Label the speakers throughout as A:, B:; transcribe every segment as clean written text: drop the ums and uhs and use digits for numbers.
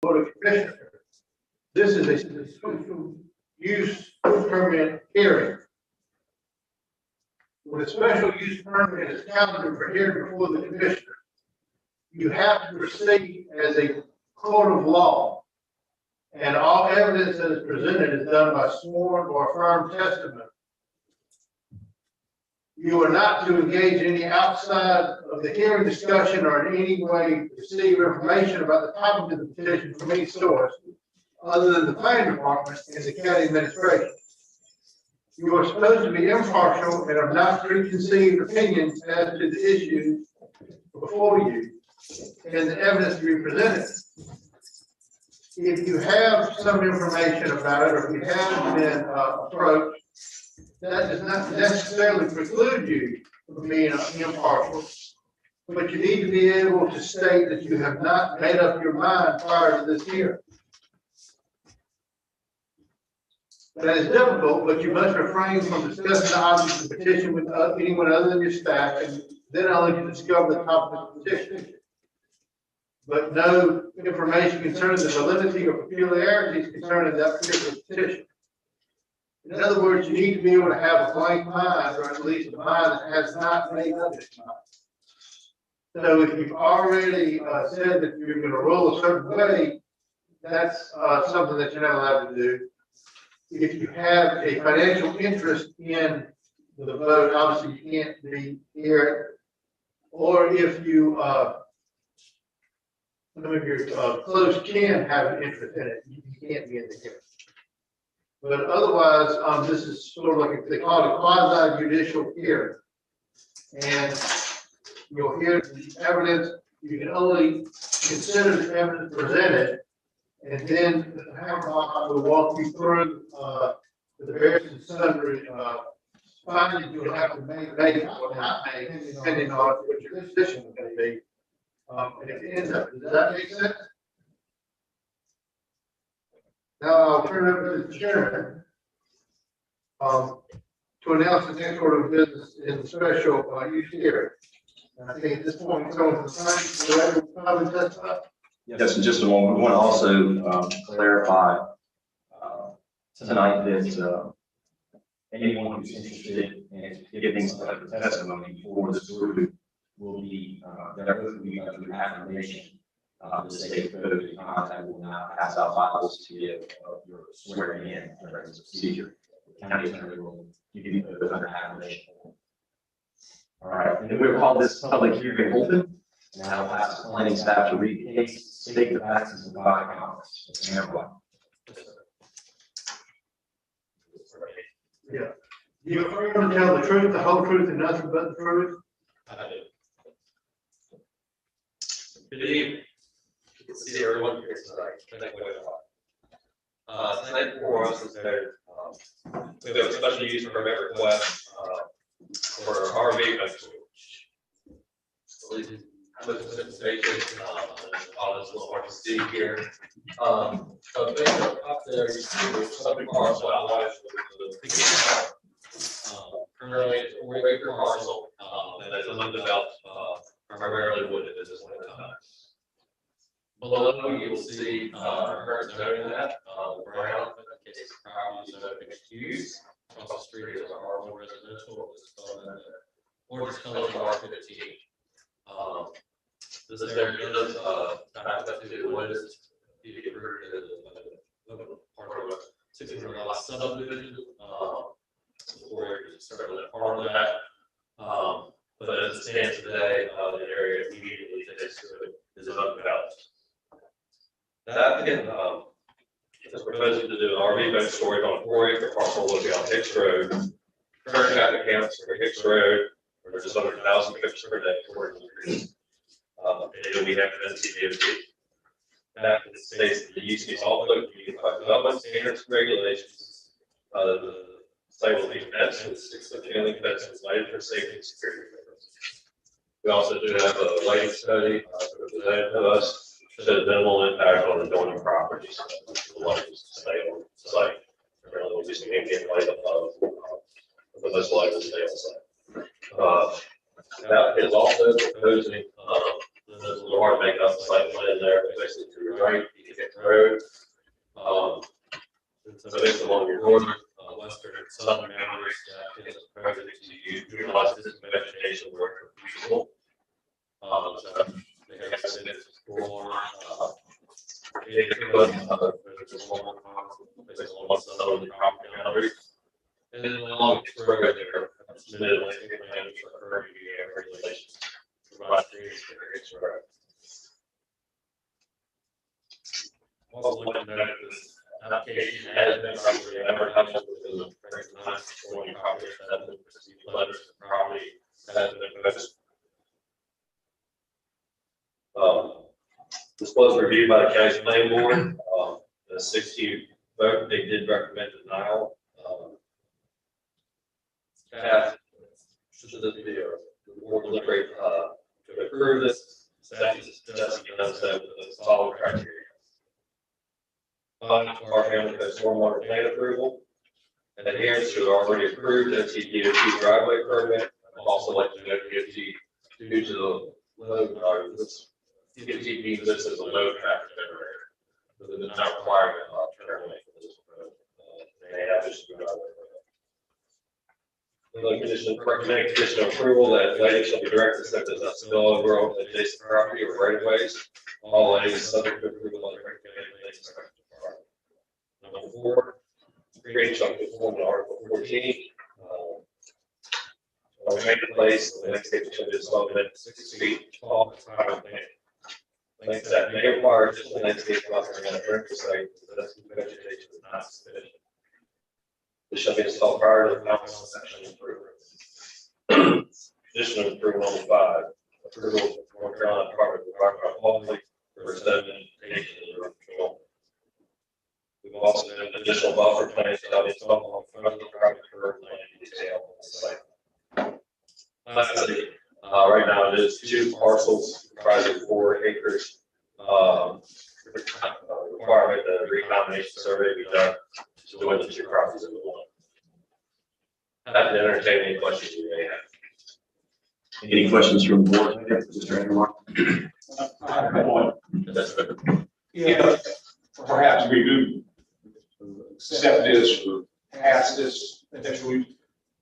A: Board of Commissioners. This is a special use permit hearing. When a special use permit is counted for hearing before the commissioner, you have to proceed as a court of law. And all evidence that is presented is done by sworn or affirmed testimony. You are not to engage in any outside of the hearing discussion or in any way receive information about the topic of the petition from any source other than the planning department and the county administration. You are supposed to be impartial and have not preconceived opinions as to the issues before you and the evidence to be presented. If you have some information about it, or if you have been approached, that does not necessarily preclude you from being impartial, but you need to be able to state that you have not made up your mind prior to this hearing. That is difficult, but you must refrain from discussing the object of the petition with anyone other than your staff, and then only to discover the topic of the petition. But no information concerning the validity or peculiarities concerning that particular petition. In other words, you need to be able to have a blank mind, or at least a mind that has not made up its mind. So if you've already said that you're going to rule a certain way, that's something that you're not allowed to do. If you have a financial interest in the vote, obviously you can't be here. Or if you, some of your close kin have an interest in it, you can't be in the hearing. But otherwise, this is sort of like they call it a quasi-judicial hearing. And you'll hear the evidence, you can only consider the evidence presented, and then the Hammer will walk you through the various and sundry findings you will have to make or not make, depending on what your position is going to be. And at the end of it, does that make sense? Now I'll turn it over to the chairman to announce the next order of business in the special use hearing. And I think at this point, someone from the planning will testify.
B: Yes, in just a moment. We want to also clarify tonight that anyone who's interested in giving testimony for this group will be, their oath will be under affirmation. The state code of contact will now pass out files to give your swearing in during this procedure. The county attorney will give you those under affirmation. All right, and then we'll call this public hearing open. Now I'll ask the planning staff to read the case, state the facts, and provide comments.
A: Yeah. You affirm to tell the truth, the whole truth, and nothing but the truth?
C: I do. Good evening. You can see everyone here tonight. Thank you very much. Tonight before us is there, we have a special use permit request for our RV festival. With participation, all this little hard to see here. So basically up there, you see there's something parcel outlined with the currently it's a 4-acre parcel that is undeveloped, primarily wooded at this point in time. Below you will see our current zoning that brown indicates property zone mixed use. Across the street is our R1 residential, ordinance color R15. This area does have to do what is part of a 600 lot subdivision. 4 acres is certainly part of that. But as it stands today, the area immediately next to it is undeveloped. That again, is proposing to do an RV boat storage on a 4-acre parcel located on Hicks Road. Current traffic counts for Hicks Road are just under 1,000 trips per day. And we have an NCDOT. That states that the use is all located by development standards and regulations. The site will be fenced with 6-foot chain link fence lighted for safety and security purposes. We also do have a lighting study presented to us, shows minimal impact on adjoining properties. The lights stay on site. There will be some ambient light above, but most light will stay on site. That is also proposing and there's a little hard to make out the site plan there, but basically to your right, you get the road. So basically along your northern, western, and southern boundaries, is proposed to utilize this vegetation where feasible. So they have submitted for, there's just one basically along the southern property boundaries. And then along the road there, submitted landscape plans for current UDA regulations. Provide trees for its road. Also looking at this application has been properly advertised within the recognized supporting property that has been received letters of property has been posted. This was reviewed by the county planning board. The 6-2 vote, they did recommend denial. Staff should the board deliberate to approve this. Staff is just done so with the following criteria. Our family has stormwater plan approval, and adherence to the already approved NCDOT driveway permit. I'd also like to note DOT due to the load, this DOT means this is a low traffic generator. So they're not requiring a turn lane for this road. They have just driveway. The condition, recommended condition of approval that lighting shall be directed so that does not spill over on adjacent property or right of ways. All lighting is subject to approval by the recommended inspector. Number 4, grade shall conform to Article 14. Make the place, the landscape shall be installed within 6 feet tall at the time of plant. Length that may require additional landscape buffering on a vertical site, because vegetation is not sufficient. This shall be installed prior to the balance section improvement. Condition of approval number 5. Approval of North Carolina Department of Environmental Quality for sedimentation and erosion control. We've also done additional buffer plans that have installed along front of the private curb land detail on the site. Lastly, right now it is 2 parcels comprising 4 acres. Requirement that a recombination survey be done to join the 2 properties into one. Happy to entertain any questions you may have.
B: Any questions from the board? Mr. Andermark?
D: I have one.
C: That's good.
D: Yeah, perhaps we do accept this or pass this eventually.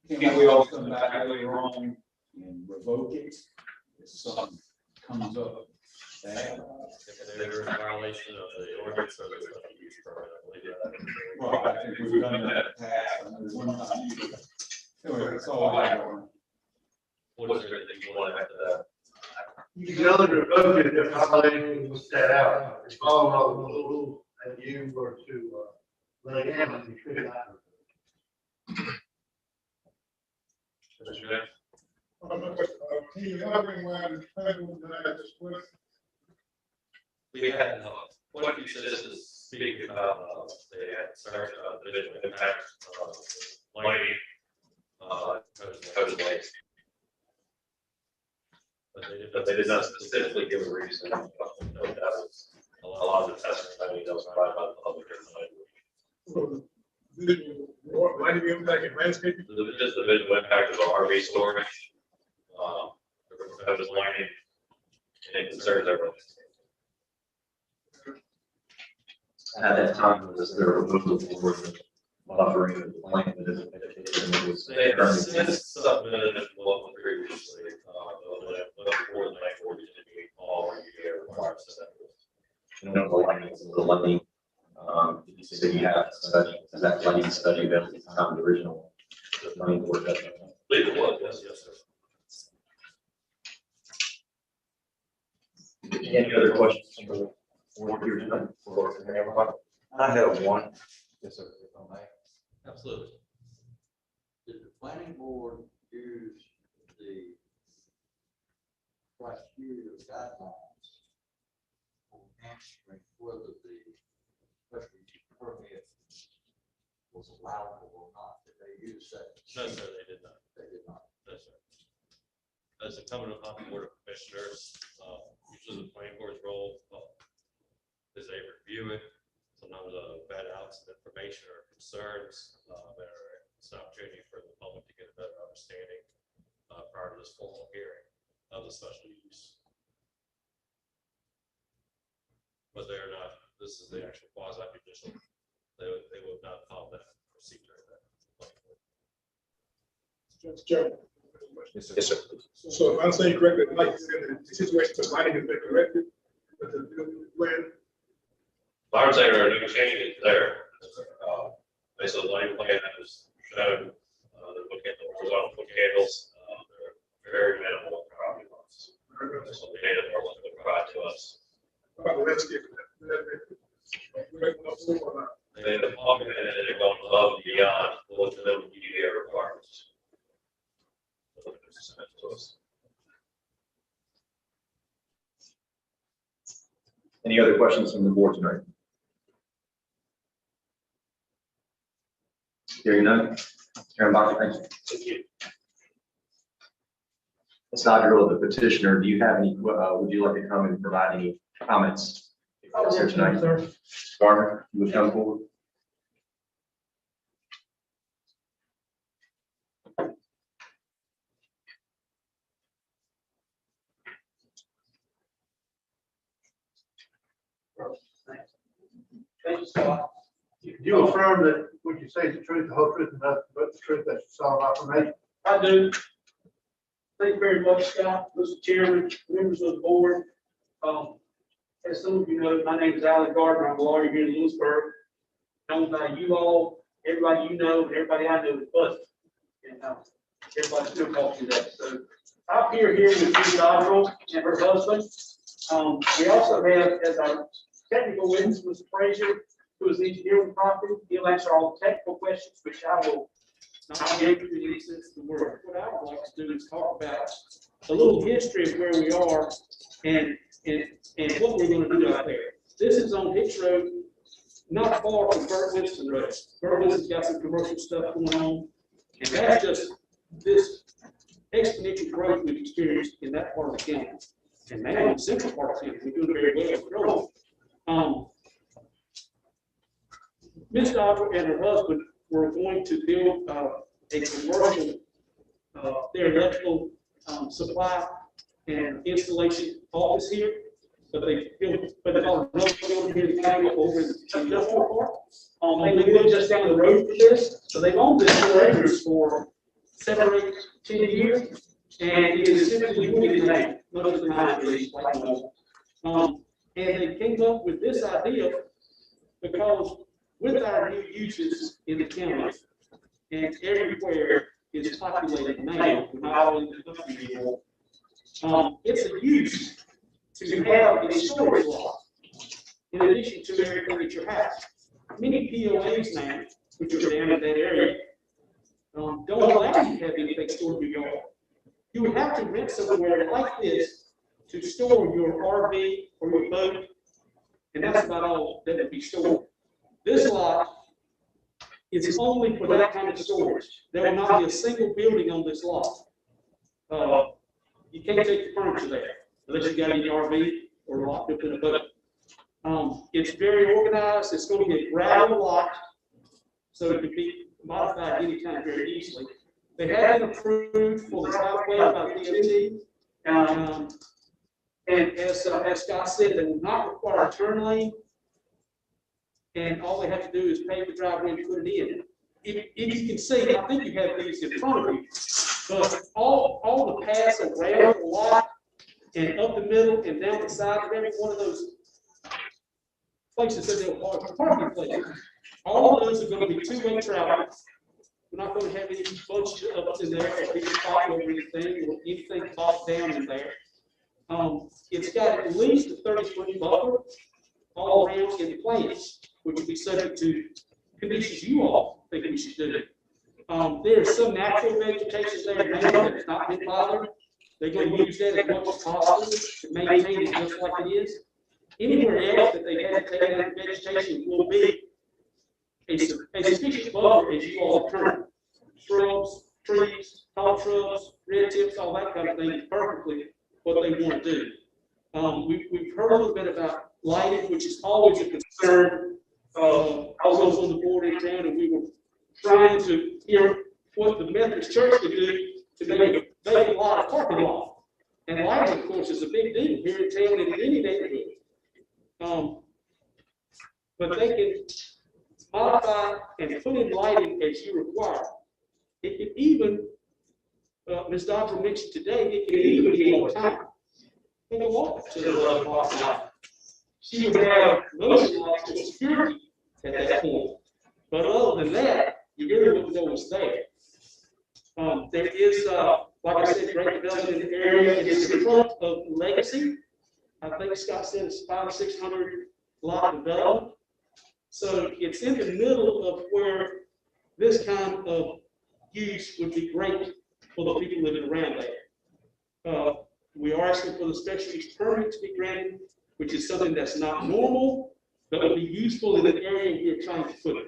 D: Can we all come back later on and revoke it if something comes up? Bad?
C: If they're in violation of the ordinance or the special use permit, I believe that.
D: Well, I think we've done that in the past. I know one time. Anyway, that's all I have.
C: What is there that you want to add to that?
A: You can only revoke it if violation was set out. It's following all the rules that you were to lay down, you could not.
C: Mr. James?
E: Can you elaborate why the federal denied this question?
C: We had, what you citizens speak about, they had concerns about the visual impact, lighting, proposed lights. But they did not specifically give a reason. That was a lot of the testimony that was provided by the public.
E: Why do you impact landscaping?
C: Just the visual impact of the RV storage, the proposed lighting, and it concerns everyone.
B: At that time, was there a proposal for the buffering of the plant that is vegetation? Was
C: They have since submitted what was previously, but before the night ordinance did meet all UDA requirements.
B: you know, the lighting, you said you have study, is that lighting study that at the time of the original planning board?
C: I believe it was, yes, sir.
B: Any other questions from the board here tonight? I have one. Yes, sir. If I may.
C: Absolutely.
F: Did the planning board use the criteria guidelines on answering whether the special use permit was allowable or not? Did they use that?
C: No, sir, they did not.
F: They did not.
C: No, sir. As incumbent upon the board of commissioners, usually the planning board's role is they review it. Sometimes vet out some information or concerns that are it's an opportunity for the public to get a better understanding prior to this formal hearing of the special use. but they're not, this is the actual quasi judicial. They would not follow that procedure.
E: Mr. Chairman.
B: Yes,
G: Yes, sir.
E: So if I'm saying correctly, like you said, the situation with lighting has been corrected, but the plan,
C: I would say there are no changes there. Basically, the lighting plan that was shown, the horizontal foot candles, they're very minimal property lines. So the data are what they provide to us.
E: about the landscape.
C: They have augmented and they've gone above and beyond what the UDA requirements.
B: Any other questions from the board tonight? Hearing none. Chairman Bach, thank you.
C: Thank you.
B: Ms. Dodger, the petitioner, do you have any, would you like to come and provide any comments? Here tonight, sir. Mr. Garner, you would come forward.
A: Thank you, Scott. You affirm that what you say is the truth, the whole truth, and nothing but the truth, that's solid affirmation?
H: I do. Thank you very much, Scott, Mr. Chairman, members of the board. As some of you know, my name is Alan Gardner. I'm a lawyer here in Lewisburg. Known by you all, everybody you know, and everybody I know is Bud. And everybody still calls me that. So I'm here with Ms. Dodrell and her husband. We also have as our technical witness, Mr. Frazier, who is the engineer of the property. He'll answer all the technical questions, which I will not get into the sense of the word. What I would like to do is talk about a little history of where we are and what we're going to do out there. This is on Hicks Road, not far from Burt Winston Road. Burt Winston's got some commercial stuff going on, and that's just this exponential growth we've experienced in that part of the county. And now in the central part of the county, we're doing very well with growth. Ms. Dodger and her husband were going to build a commercial, their electrical supply and installation office here. But they built, but it's all another building here in the county over in the industrial park. They live just down the road from this. So they've owned this 4 acres for 7 or 8, 10 years. And it is simply moving the name, most of the time, at least, like normal. And they came up with this idea because with our new uses in the county and everywhere is populated now, not only the country anymore, it's a use to have a storage lot in addition to everything at your house. Many POAs now, which are down in that area, don't allow you to have anything stored in your yard. You would have to rent somewhere like this to store your RV or your boat, and that's about all that would be stored. This lot is only for that kind of storage. There will not be a single building on this lot. You can't take the furniture there unless you got any RV or locked up in a boat. It's very organized. It's going to be a gravel lot, so it can be modified anytime very easily. They have been approved for the Southway by DOT. And as Scott said, they will not require a turn lane. And all they have to do is pave the driveway and put it in. If you can see, I think you have these in front of you, but all the paths around the lot and up the middle and down the side of every one of those places that they'll call parking places, all of those are going to be two-way traffic. We're not going to have any bunch of us in there or people fighting over anything or anything locked down in there. It's got at least a 30-foot buffer all around in the plants, which would be subject to conditions you all think we should do. There's some natural vegetation there now that's not been bothered. They're going to use that as much as possible to maintain it just like it is. Anywhere else that they have to take out vegetation will be a sufficient buffer as you all determine. Shrubs, trees, tall shrubs, red tips, all that kind of thing is perfectly what they want to do. We've heard a little bit about lighting, which is always a concern. I was on the board in town, and we were trying to hear what the Methodist Church could do to make a vacant lot a parking lot. And lighting, of course, is a big deal here in town and in any neighborhood. but they can modify and put in lighting as you require. It can even, Ms. Dodger mentioned today, it can even be on time. They can walk to the 11 o'clock at night. She would have motion lights for security at that point. But other than that, you really wouldn't know what's there. There is, like I said, great development in the area. It's in front of Legacy. I think Scott said it's 500 or 600 lot development. So it's in the middle of where this kind of use would be great for the people living around there. We are asking for the special use permit to be granted, which is something that's not normal, but would be useful in the area you're trying to put it.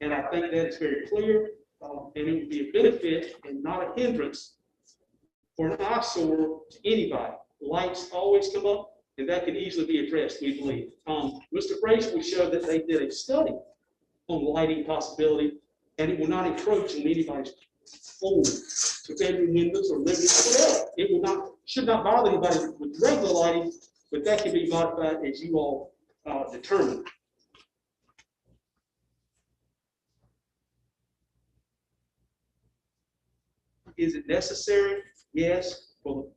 H: And I think that is very clear, and it would be a benefit and not a hindrance for an eyesore to anybody. Lights always come up, and that can easily be addressed, we believe. Mr. Fraser will show that they did a study on lighting possibility, and it will not encroach on anybody's home, to bedroom windows or living rooms, whatever. It will not, should not bother anybody with regular lighting, but that can be modified as you all determine. Is it necessary? Yes, for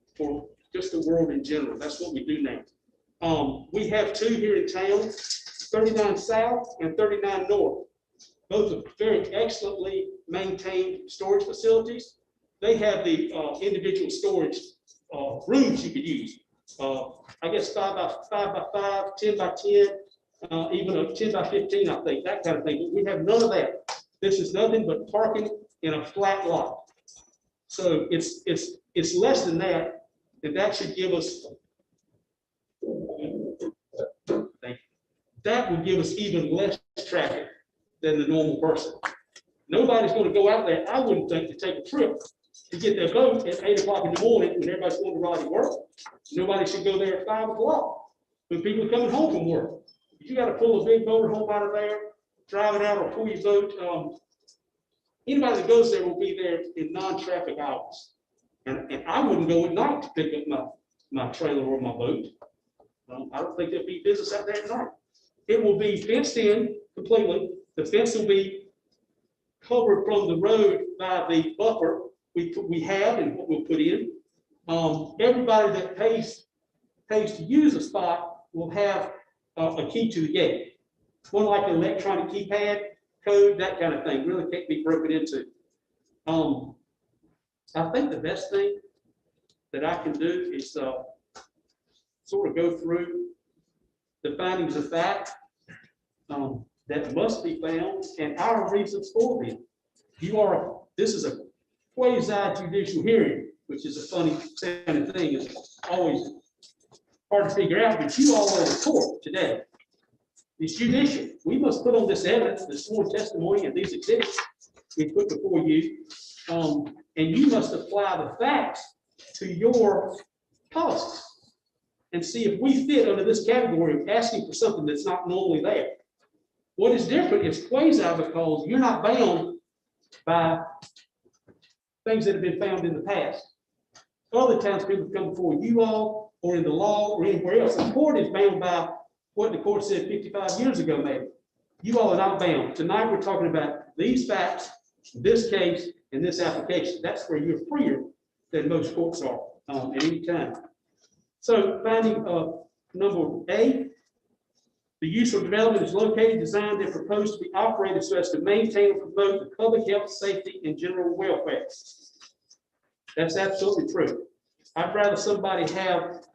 H: just the world in general. That's what we do now. We have two here in town, 39 South and 39 North. Both are very excellently maintained storage facilities. They have the individual storage rooms you could use. I guess 5 by 5, 10 by 10, even a 10 by 15, I think, that kind of thing. But we have none of that. This is nothing but parking in a flat lot. So it's less than that, and that should give us, that would give us even less traffic than the normal person. Nobody's going to go out there, I wouldn't think, to take a trip to get their boat at 8 o'clock in the morning when everybody's going to ride to work. Nobody should go there at 5 o'clock when people are coming home from work. If you got to pull a big motor home out of there, drive it out or pull your boat, anybody that goes there will be there in non-traffic hours. And I wouldn't go at night to pick up my trailer or my boat. I don't think there'll be business out there at night. It will be fenced in completely. The fence will be covered from the road by the buffer we have and what we'll put in. Everybody that pays to use a spot will have a key to the gate. One like an electronic keypad, code, that kind of thing, really can't be broken into. I think the best thing that I can do is sort of go through the findings of fact that must be found and our reasons for them. This is a quasi-judicial hearing, which is a funny sounding thing. It's always hard to figure out, but you all are the court today. It's judicial. We must put on this evidence, the sworn testimony, and these exhibits we put before you, and you must apply the facts to your policies and see if we fit under this category of asking for something that's not normally there. What is different is quasi because you're not bound by things that have been found in the past. Other times people come before you all or in the law or anywhere else. The court is bound by what the court said 55 years ago, maybe. You all are not bound. Tonight we're talking about these facts, this case, and this application. That's where you're freer than most courts are at any time. So finding number A, the use or development is located, designed, and proposed to be operated so as to maintain and promote the public health, safety, and general welfare. That's absolutely true. I'd rather somebody have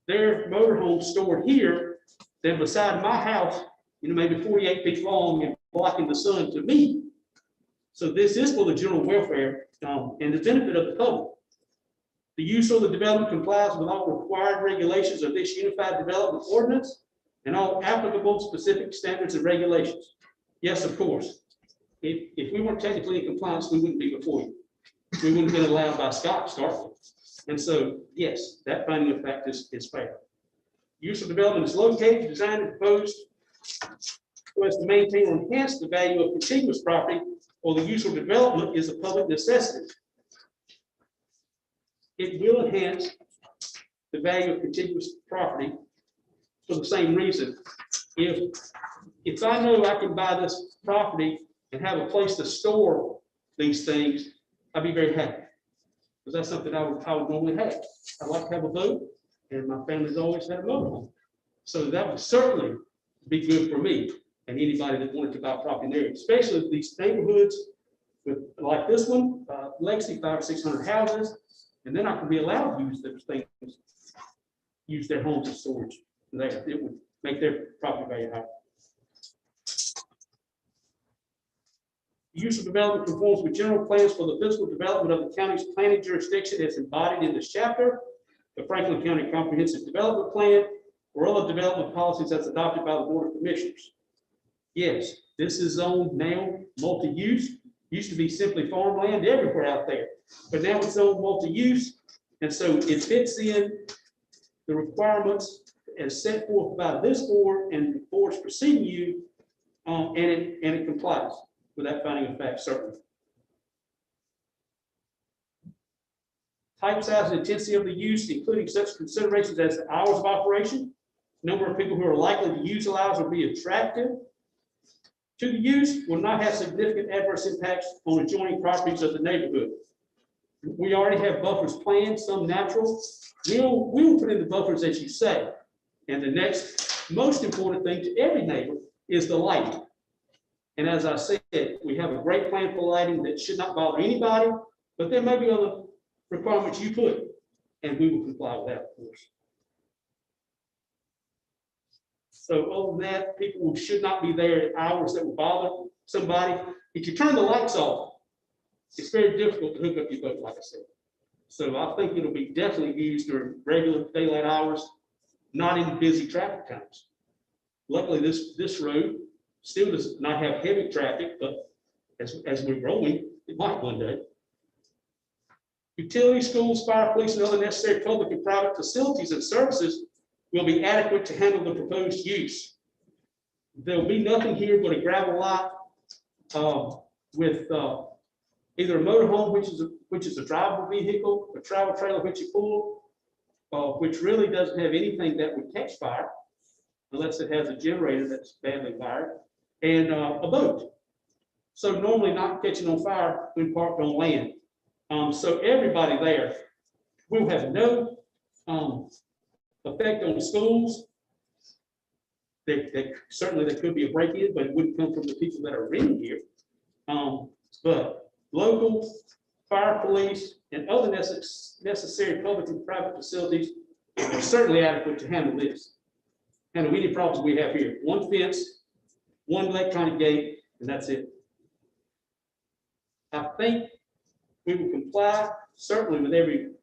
H: their motorhome stored here than beside my house, maybe 48 feet long and blocking the sun to me. So this is for the general welfare and the benefit of the public. The use of the development complies with all required regulations of this Unified Development Ordinance and all applicable specific standards and regulations. Yes, of course. If we weren't technically in compliance, we wouldn't be before you. We wouldn't have been allowed by Scott to start with. And so, yes, that finding of fact is fair. Use of development is located, designed, and proposed so as to maintain or enhance the value of contiguous property, or the use of development is a public necessity. It will enhance the value of contiguous property for the same reason. If I know I can buy this property and have a place to store these things, I'd be very happy. Because that's something I would normally have. I like to have a boat, and my family's always had a motorhome. So that would certainly be good for me and anybody that wanted to buy property in there, especially these neighborhoods with, like this one, Lexi, 500 or 600 houses, and then I can be allowed to use those things, use their homes as storage. It would make their property value higher. Use of development conforms with general plans for the physical development of the county's planning jurisdiction as embodied in this chapter, the Franklin County Comprehensive Development Plan, or other development policies that's adopted by the Board of Commissioners. Yes, this is zoned now multi-use. Used to be simply farmland everywhere out there, but now it's zoned multi-use, and so it fits in the requirements as set forth by this board and the boards preceding you, and it complies with that finding of fact, certainly. Type, size, and intensity of the use, including such considerations as the hours of operation, number of people who are likely to utilize or be attractive to the use, will not have significant adverse impacts on adjoining properties of the neighborhood. We already have buffers planned, some natural. We'll put in the buffers as you say. And the next most important thing to every neighbor is the lighting. And as I said, we have a great plan for lighting that should not bother anybody, but there may be other requirements you put, and we will comply with that, of course. So other than that, people should not be there at hours that will bother somebody. If you turn the lights off, it's very difficult to hook up your boat, like I said. So I think it'll be definitely used during regular daylight hours, not in busy traffic times. Luckily, this road still does not have heavy traffic, but as we're growing, it might one day. Utility, schools, fire, police, and other necessary public and private facilities and services will be adequate to handle the proposed use. There'll be nothing here but a gravel lot with either a motorhome, which is a drivable vehicle, a travel trailer, which you pull, which really doesn't have anything that would catch fire, unless it has a generator that's badly wired, and a boat. So normally not catching on fire when parked on land. So everybody there will have no effect on schools. Certainly there could be a break-in, but it wouldn't come from the people that are renting here. But local fire, police, and other necessary public and private facilities are certainly adequate to handle this. Handle any problems we have here. One fence, one electronic gate, and that's it. I think we will comply certainly with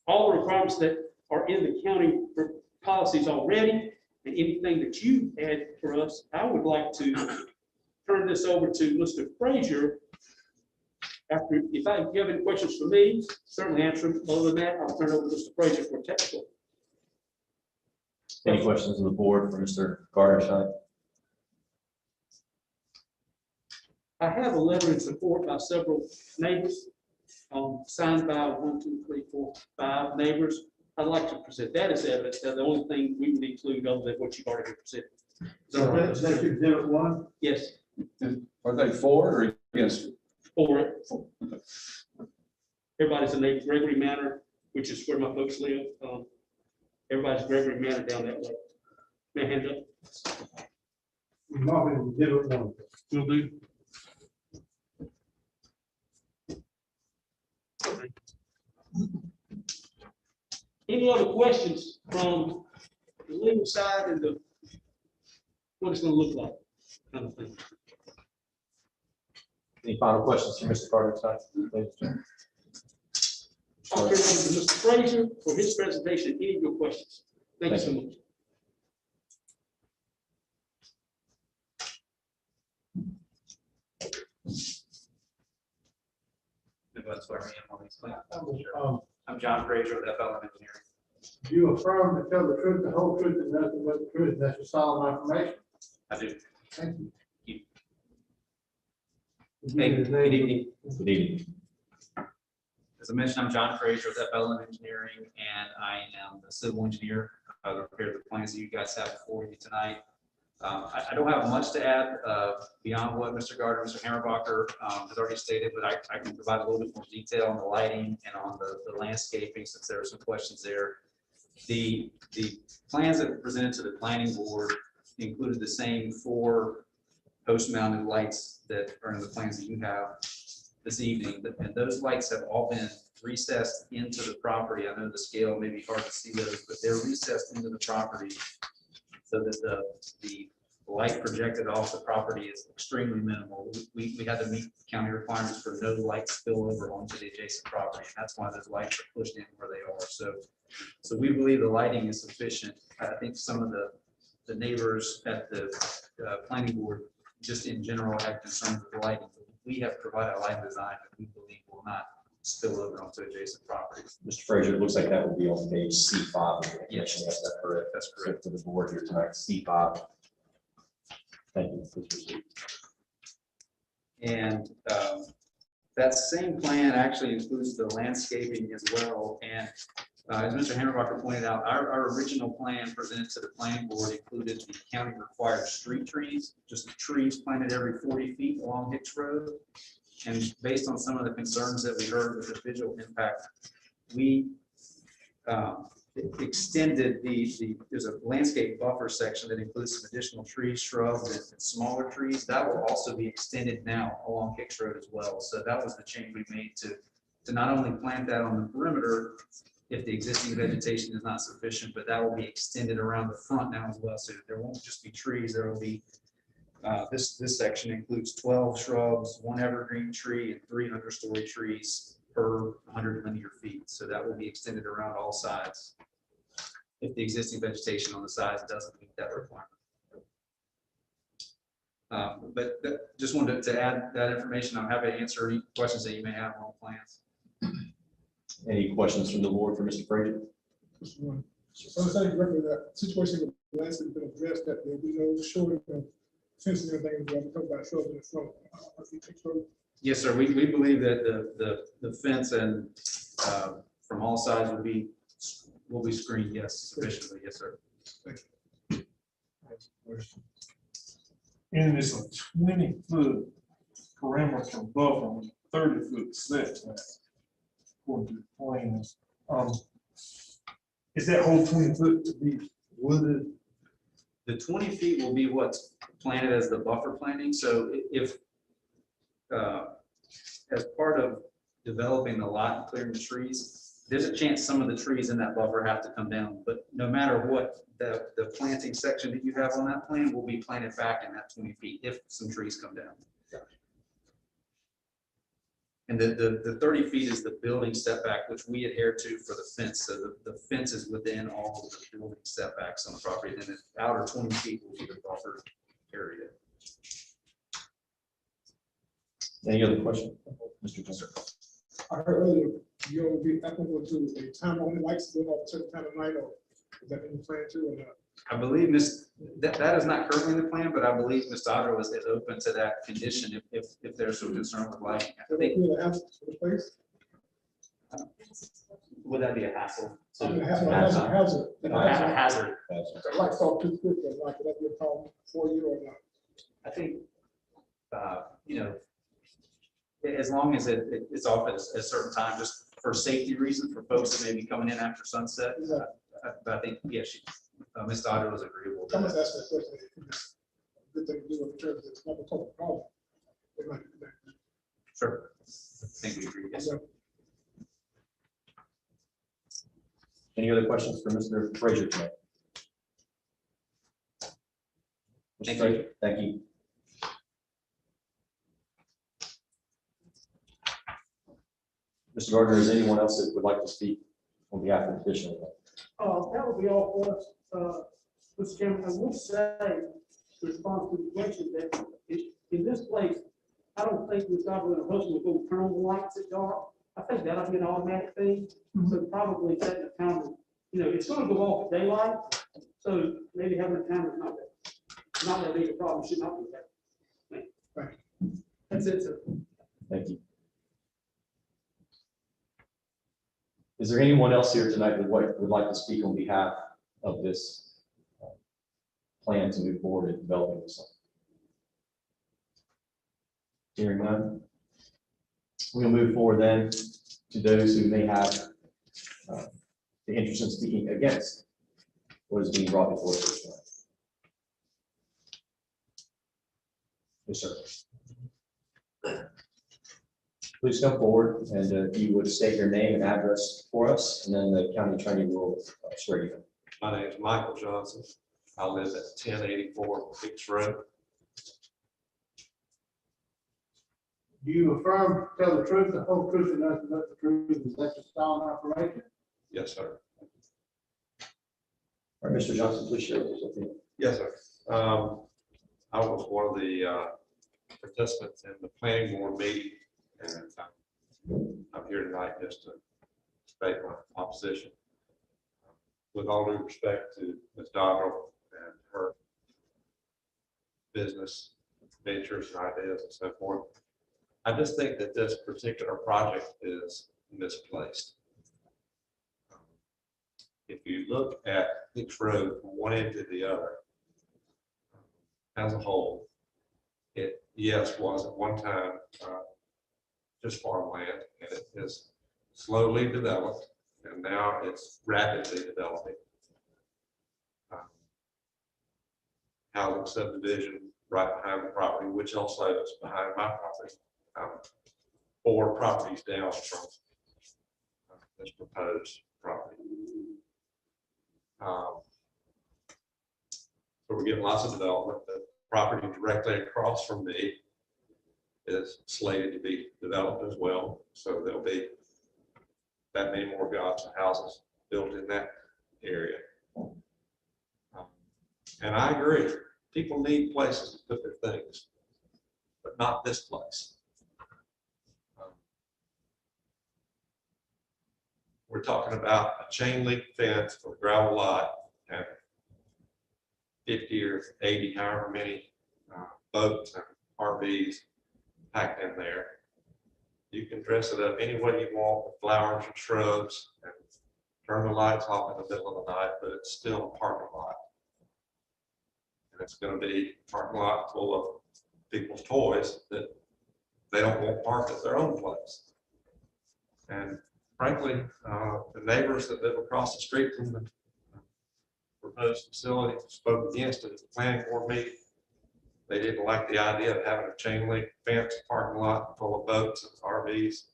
H: all the requirements that are in the county policies already, and anything that you add for us. I would like to turn this over to Mr. Frazier. If you have any questions for me, certainly answer them. Other than that, I'll turn it over to Mr. Frazier for technical.
B: Any questions on the board for Mr. Carter?
H: I have a letter in support by several neighbors, signed by 1, 2, 3, 4, 5 neighbors. I'd like to present that as evidence. That's the only thing we would include other than what you've already presented.
A: That's exhibit 1?
H: Yes,
D: Are they for or against?
H: for it. Everybody's in the Gregory Manor, which is where my folks live. Everybody's Gregory Manor down that way. May I hand up?
A: Marvin, exhibit 1.
H: Will do. Any other questions from the legal side and what it's going to look like, kind of thing?
B: Any final questions for Mr. Carter?
H: I'll turn it over to Mr. Frazier for his presentation. Any of your questions? Thank you so much.
G: I'm John Frazier with FLM Engineering.
A: Do you affirm to tell the truth, the whole truth, and nothing but the truth? That's your solemn affirmation.
G: I do.
A: Thank you.
G: Good evening.
B: Good evening.
G: As I mentioned, I'm John Frazier with FLM Engineering, and I am the civil engineer prepared the plans that you guys have before you tonight. I don't have much to add beyond what Mr. Gardner, Mr. Hammerbacher has already stated, but I can provide a little bit more detail on the lighting and on the landscaping, since there are some questions there. The plans that were presented to the planning board included the same 4 post-mounted lights that are in the plans that you have this evening, and those lights have all been recessed into the property. I know the scale may be hard to see those, but they're recessed into the property so that the light projected off the property is extremely minimal. We had to meet county requirements for no light spillover onto the adjacent property. And that's why those lights are pushed in where they are. So we believe the lighting is sufficient. I think some of the neighbors at the planning board, just in general, have concerns with the lighting. We have provided a light design that we believe will not spill over onto adjacent properties.
B: Mr. Frazier, it looks like that would be on page C5.
G: Yes.
B: Is that correct?
G: That's correct.
B: So for the board here tonight, C5. Thank you. Please proceed.
G: And that same plan actually includes the landscaping as well. And as Mr. Hammerbacher pointed out, our original plan presented to the planning board included the county required street trees, just trees planted every 40 feet along Hicks Road. And based on some of the concerns that we heard with the visual impact, we extended there's a landscape buffer section that includes some additional trees, shrubs, and smaller trees. That will also be extended now along Hicks Road as well. So that was the change we made to not only plant that on the perimeter if the existing vegetation is not sufficient, but that will be extended around the front now as well. So there won't just be trees, there will be this section includes 12 shrubs, 1 evergreen tree, and 3 understory trees per 100 linear feet. So that will be extended around all sides if the existing vegetation on the sides doesn't meet that requirement. Just wanted to add that information. I'm happy to answer any questions that you may have on the plans.
B: Any questions from the board for Mr. Frazier?
E: So it's like that situation with the landscape been addressed, that there will be no shortage of fencing and everything, we have to talk about shrubs in the front of the Hicks Road.
G: Yes, sir. We believe that the fence and from all sides will be screened. Yes, sufficiently. Yes, sir.
I: And it's a 20-foot perimeter buffer with 30-foot setback according to the plans. Is that whole 20 foot to be wooded?
G: The 20 feet will be what's planted as the buffer planting. So if as part of developing the lot and clearing the trees, there's a chance some of the trees in that buffer have to come down. But no matter what, the planting section that you have on that plan will be planted back in that 20 feet if some trees come down. And the 30 feet is the building setback, which we adhere to for the fence. So the fence is within all of the building setbacks on the property. And the outer 20 feet will be the buffer area.
B: Any other question? Mr. Johnson.
E: I heard earlier, you'll be applicable to a time only lights going off a certain time of night, or is that in the plan too, or not?
G: I believe that is not currently in the plan, but I believe Ms. Dodger is open to that condition if there's some concern with lighting. I think, would that be a hassle?
E: Hazard.
G: A hazard.
E: Lights off too quick, like, would that be a problem for you or not?
G: I think, as long as it's off at a certain time, just for safety reasons, for folks that may be coming in after sunset. But I think, yes, Ms. Dodger was agreeable to
E: I'm just
G: that.
E: asking a question. It's a good thing to do in terms of it's not a total problem. It might be that.
G: Sure. I think we agree. Yes, sir.
B: Any other questions for Mr. Frazier tonight?
G: Thank
B: Mr. Frazier, thank you. Mr. Gardner, is anyone else that would like to speak on behalf of the petitioner?
H: That would be all for us. Mr. Chairman, I would say, in response to the question, that in this place, I don't think Ms. Dodger and her husband will go turn on the lights at dark. I think that'll be an automatic thing. So probably setting a timer, it's going to go off at daylight. So maybe having a timer is not that big a problem. Should not be that.
E: Right.
H: That's it, sir.
B: Thank you. Is there anyone else here tonight that would like to speak on behalf of this plan to move forward in developing this. Hearing none. We'll move forward then to those who may have the interest in speaking against what is being brought before us tonight. Yes, sir. Please come forward, and if you would state your name and address for us, and then the county attorney will swear you in.
J: My name is Michael Johnson. I live at 1084 Hicks Road.
A: Do you affirm, tell the truth, the whole truth, and nothing but the truth? Is that the style and operation?
J: Yes, sir.
B: All right, Mr. Johnson, please share this with me.
J: Yes, sir. I was one of the participants in the planning board meeting, and I'm here tonight just to state my opposition. With all due respect to Ms. Dottrell and her business ventures and ideas and so forth, I just think that this particular project is misplaced. If you look at Hicks Road from one end to the other, as a whole, it, yes, was at one time just farmland, and it is slowly developed, and now it's rapidly developing. Housing subdivision right behind the property, which also is behind my property. 4 properties down from this proposed property. So we're getting lots of development. The property directly across from me is slated to be developed as well. So there'll be that many more jobs and houses built in that area. And I agree, people need places to put their things, but not this place. We're talking about a chain link fence for gravel lot and 50 or 80, however many boats and RVs packed in there. You can dress it up any way you want with flowers and shrubs and turn the lights off in the middle of the night, but it's still a parking lot. And it's going to be a parking lot full of people's toys that they don't want parked at their own place. And frankly, the neighbors that live across the street from the proposed facility spoke against it at the planning board meeting. They didn't like the idea of having a chain link fence parking lot full of boats and RVs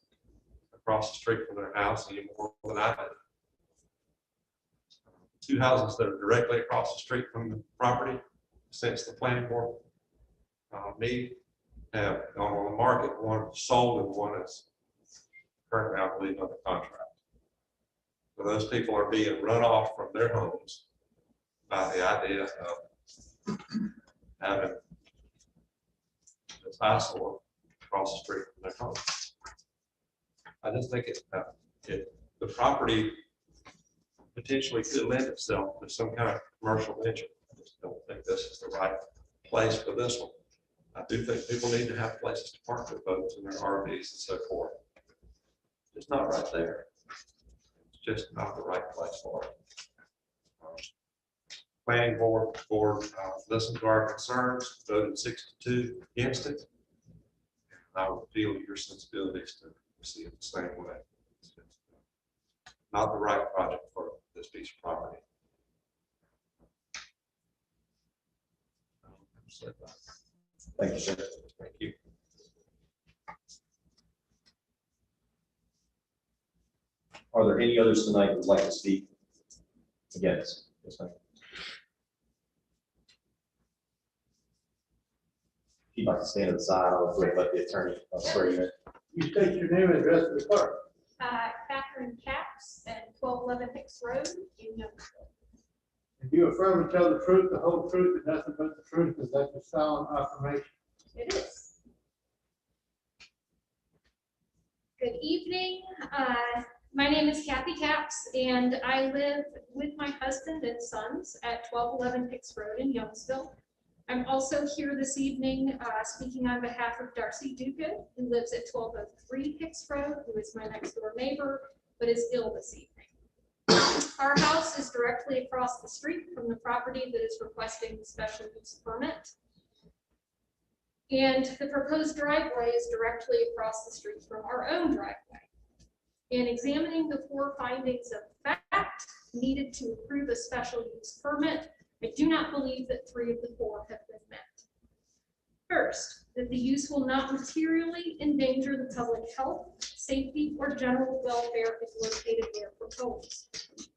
J: across the street from their house any more than I did. 2 houses that are directly across the street from the property since the planning board meeting have gone on the market. One sold and one is currently, I believe, under contract. So those people are being run off from their homes by the idea of having this eyesore across the street from their home. I just think the property potentially could lend itself to some kind of commercial venture. I just don't think this is the right place for this one. I do think people need to have places to park their boats and their RVs and so forth. It's not right there. It's just not the right place for it. Planning board listened to our concerns, voted 6-2 against it. And I would feel your sensibilities to see it the same way. It's not the right project for this piece of property.
B: Thank you, sir.
J: Thank you.
B: Are there any others tonight who would like to speak against? Yes, ma'am. If you'd like to stand to the side, I'll let the attorney swear you in.
A: You state your name and address to the clerk.
K: Catherine Capps at 1211 Hicks Road in Youngsville.
A: If you affirm and tell the truth, the whole truth, and nothing but the truth, is that your style and operation?
K: It is. Good evening. My name is Kathy Capps, and I live with my husband and sons at 1211 Hicks Road in Youngsville. I'm also here this evening speaking on behalf of Darcy Dugan, who lives at 1203 Hicks Road, who is my next door neighbor, but is ill this evening. Our house is directly across the street from the property that is requesting the special use permit. And the proposed driveway is directly across the street from our own driveway. In examining the 4 findings of fact needed to approve a special use permit, I do not believe that 3 of the 4 have been met. First, that the use will not materially endanger the public health, safety, or general welfare if located where proposed.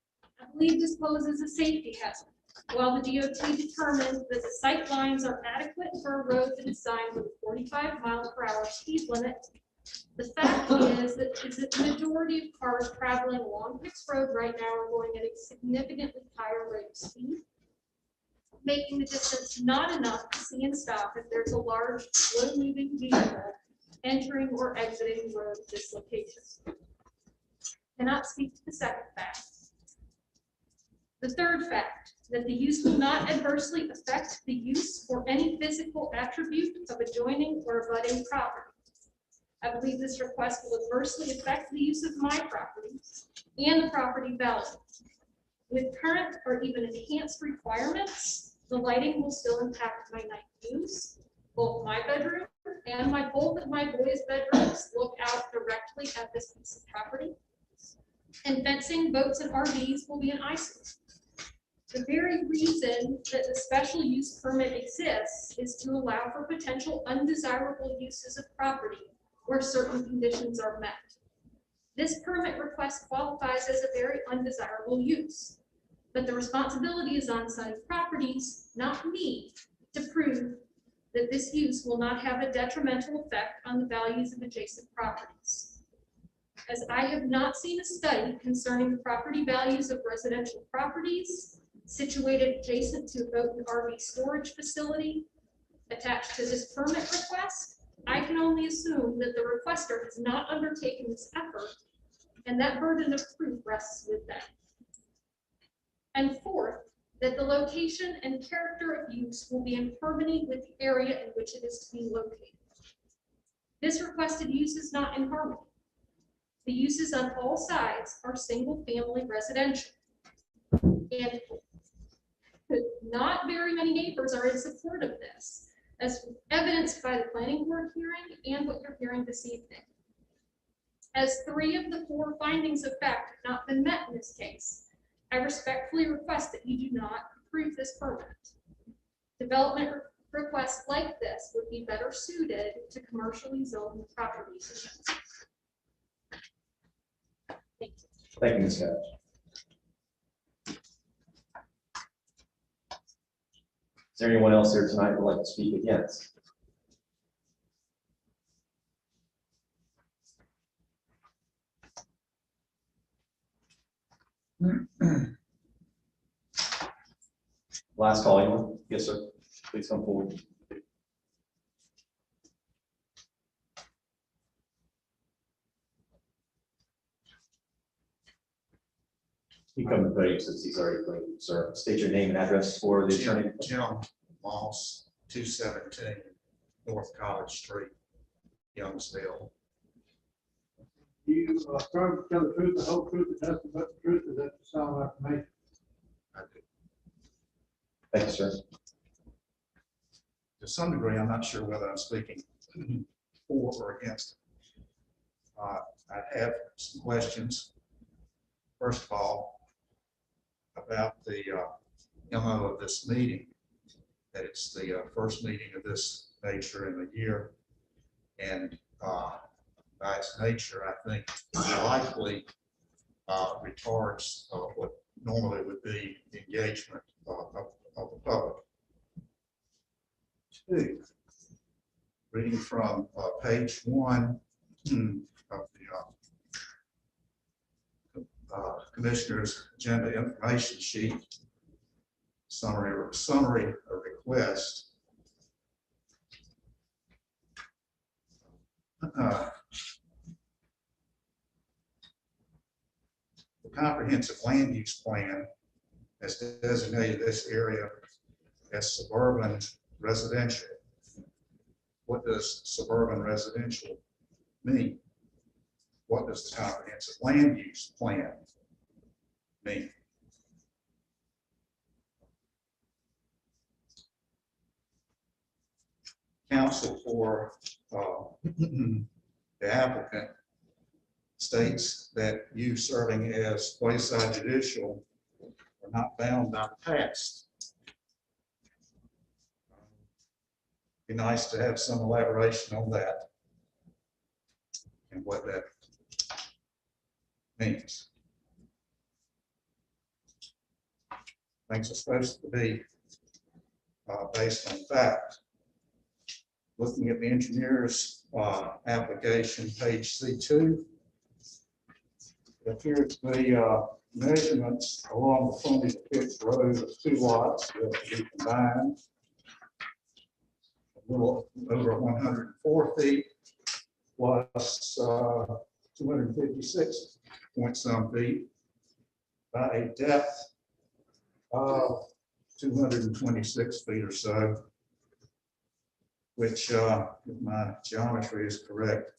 K: I believe this poses a safety hazard. While the DOT determined that the sight lines are adequate for a road that is designed with a 45-mile-per-hour speed limit, the fact is that the majority of cars traveling along Hicks Road right now are going at a significantly higher rate of speed, making the distance not enough to see and stop if there's a large, slow-moving vehicle entering or exiting the road at this location. Cannot speak to the second fact. The third fact, that the use will not adversely affect the use or any physical attribute of adjoining or abutting property. I believe this request will adversely affect the use of my property and the property value. With current or even enhanced requirements, the lighting will still impact my night views. Both my bedroom and both of my boys' bedrooms look out directly at this piece of property. And fencing, boats, and RVs will be an eyesore. The very reason that the special use permit exists is to allow for potential undesirable uses of property where certain conditions are met. This permit request qualifies as a very undesirable use, but the responsibility is on Sunny Properties, not me, to prove that this use will not have a detrimental effect on the values of adjacent properties. As I have not seen a study concerning the property values of residential properties situated adjacent to a boat and RV storage facility attached to this permit request, I can only assume that the requester has not undertaken this effort, and that burden of proof rests with them. And fourth, that the location and character of use will be in harmony with the area in which it is to be located. This requested use is not in harmony. The uses on all sides are single-family residential, and not very many neighbors are in support of this, as evidenced by the planning board hearing and what you're hearing this evening. As 3 of the 4 findings of fact have not been met in this case, I respectfully request that you do not approve this permit. Development requests like this would be better suited to commercially zoned properties. Thank you.
B: Thank you, Ms. Couch. Is there anyone else here tonight who would like to speak against? Last call, anyone? Yes, sir. Please come forward. You come to the podium since he's already cleared, sir. State your name and address for the attorney.
L: Jim Moss, 217 North College Street, Youngsville.
A: You affirm to tell the truth, the whole truth, and nothing but the truth, is that the solemn affirmation?
L: I do.
B: Thank you, sir.
L: To some degree, I'm not sure whether I'm speaking for or against it. I have some questions. First of all, about the MO of this meeting, that it's the first meeting of this nature in a year. And by its nature, I think likely retards what normally would be engagement of the public. 2, reading from page 1 of the Commissioner's Agenda Information Sheet, summary request. The comprehensive land use plan has designated this area as suburban residential. What does suburban residential mean? What does the comprehensive land use plan mean? counsel for the applicant states that you serving as wayside judicial are not bound by the past. Be nice to have some elaboration on that and what that means. Things are supposed to be based on fact. Looking at the engineer's application, page C2, it appears the measurements along the frontage of Pitts Road of 2 lots that to be combined. A little over 104 feet plus 256 point some feet by a depth of 226 feet or so, which, if my geometry is correct,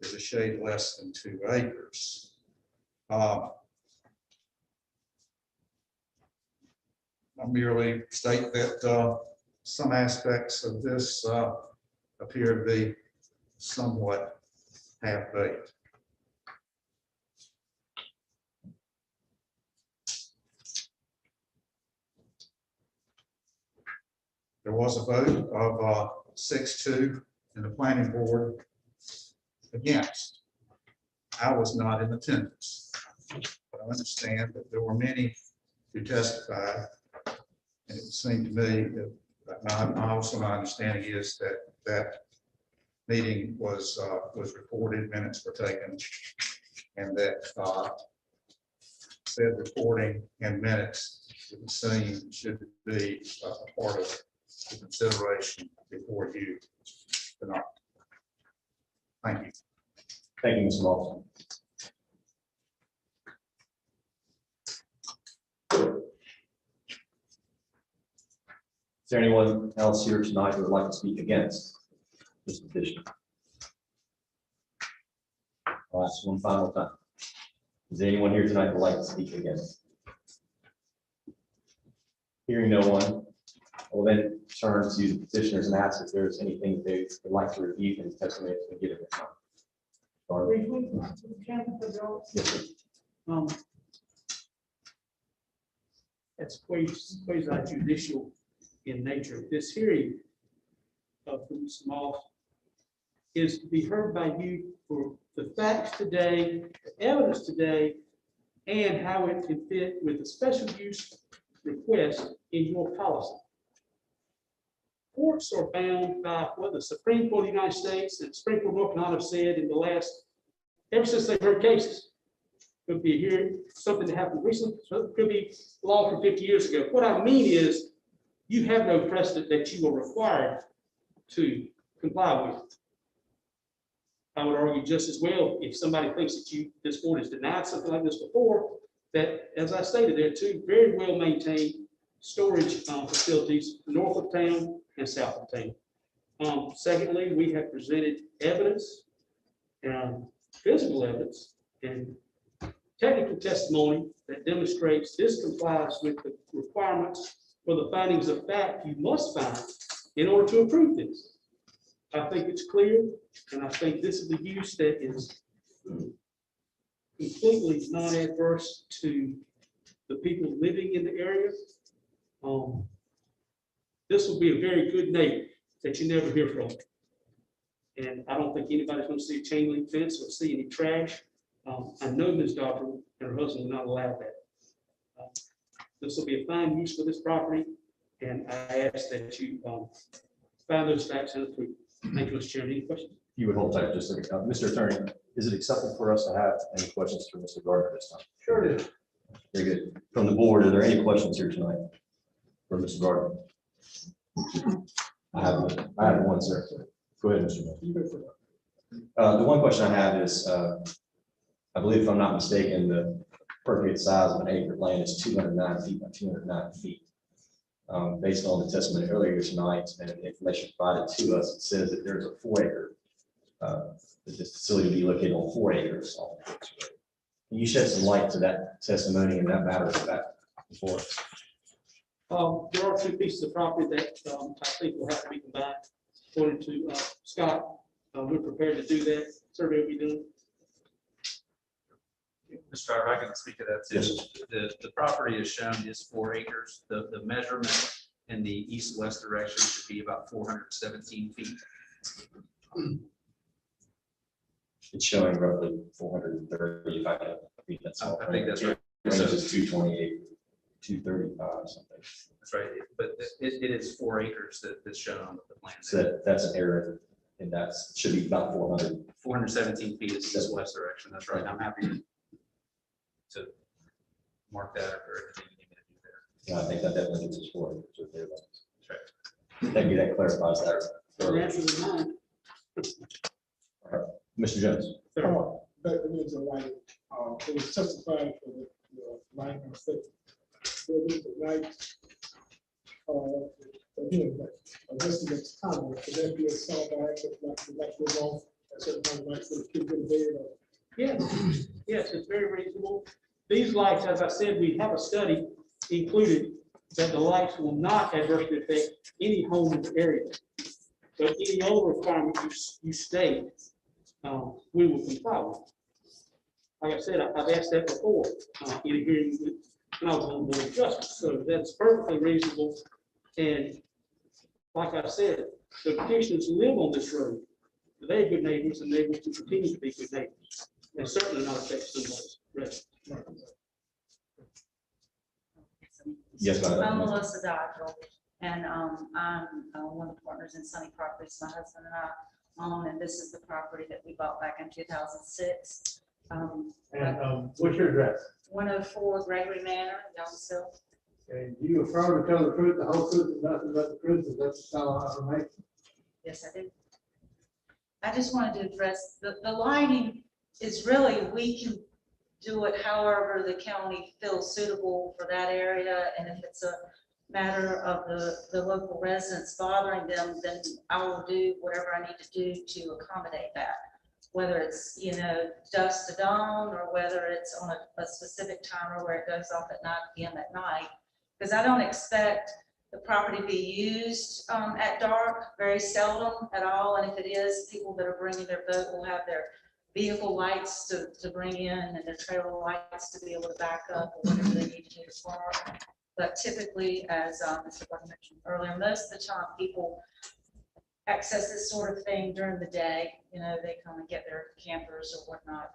L: is a shade less than 2 acres. I merely state that some aspects of this appear to be somewhat half-baked. There was a vote of 6-2 in the planning board against. I was not in attendance, but I understand that there were many who testified. And it seemed to me that also my understanding is that that meeting was recorded, minutes were taken, and that said recording and minutes, it would seem, should be a part of the consideration before you tonight. Thank you.
B: Thank you, Mr. Lawson. Is there anyone else here tonight who would like to speak against this petition? I'll ask one final time. Is there anyone here tonight who would like to speak against? Hearing no one, I will then turn to the petitioners and ask if there's anything they would like to review in the testimony that's been given this time.
H: Briefly,
B: Yes, sir.
H: That's quasi judicial in nature. This hearing from Small is to be heard by you for the facts today, the evidence today, and how it can fit with the special use request in your policy. Courts are bound by what the Supreme Court of the United States and Supreme Court of North Carolina have said in the last, ever since they've heard cases. Could be here, something that happened recently, so it could be law from 50 years ago. What I mean is, you have no precedent that you are required to comply with. I would argue just as well, if somebody thinks that this board has denied something like this before, that, as I stated, there are 2 very well maintained storage facilities north of town and south of town. Secondly, we have presented evidence, physical evidence, and technical testimony that demonstrates this complies with the requirements for the findings of fact you must find in order to approve this. I think it's clear, and I think this is the use that is completely non-adverse to the people living in the area. This will be a very good neighbor that you never hear from. And I don't think anybody's going to see a chain link fence or see any trash. I know Ms. Dobbin and her husband will not allow that. This will be a fine use for this property, and I ask that you find those facts and approve. Thank you, Mr. Chairman. Any questions?
B: You would hold tight just a second. Mr. Attorney, is it acceptable for us to have any questions for Mr. Gardner this time?
A: Sure it is.
B: Very good. From the board, are there any questions here tonight for Mr. Gardner? I have one, sir. Go ahead, Mr. Miller. The one question I have is, I believe if I'm not mistaken, the appropriate size of an acre of land is 209 feet by 209 feet. Based on the testimony earlier tonight and the information provided to us, it says that there's a 4-acre, that this facility will be located on 4 acres. Can you shed some light to that testimony and that matter of fact before?
H: There are 2 pieces of property that I think will have to be combined. according to Scott, we're prepared to do that. Survey will be done.
G: Mr. Driver, I can speak to that too.
B: Yes.
G: The property is shown is 4 acres. The measurement in the east-west direction should be about 417 feet.
B: It's showing roughly 430, if I can read that small.
G: I think that's right.
B: Range is 228, 235, something.
G: That's right, but it is 4 acres that's shown on the plan.
B: So that's an error, and that's, should be about 400.
G: 417 feet is east-west direction, that's right. I'm happy to mark that or anything you need me to do there.
B: Yeah, I think that definitely gets us forward.
G: That's right.
B: Thank you, that clarifies that.
H: The answer is nine.
B: Mr. Jones.
E: Back to me, like, it was testified for the line of state. There is a right, again, like, this is its comment, could that be a solid act, like, goes on at certain times, like, so the kids get bed or?
H: Yes, yes, it's very reasonable. These lights, as I said, we have a study included that the lights will not adversely affect any home in the area. But any other requirement you state, we will comply with. Like I said, I've asked that before, in a hearing when I was on board of justice, so that's perfectly reasonable. And like I said, the petitioners live on this road. They're good neighbors and they will continue to be good neighbors. And certainly not affect somebody's residence.
B: Yes,
M: I'm
B: madam.
M: Melissa Dodrell, and I'm one of the partners in Sunny Properties. My husband and I own, and this is the property that we bought back in 2006.
A: What's your address?
M: 104 Gregory Manor, Youngsville.
A: And do you affirm to tell the truth, the whole truth, and nothing but the truth? Is that the style of information?
M: Yes, I do. I just wanted to address the lighting is really, we can do it however the county feels suitable for that area. And if it's a matter of the local residents bothering them, then I will do whatever I need to do to accommodate that. Whether it's, dusk to dawn, or whether it's on a specific timer where it goes off at 9 p.m. at night. Because I don't expect the property to be used at dark, very seldom at all. And if it is, people that are bringing their boat will have their vehicle lights to bring in and their trailer lights to be able to back up or whatever they need to do to park. But typically, as Mr. Gordon mentioned earlier, most of the time people access this sort of thing during the day. They come and get their campers or whatnot,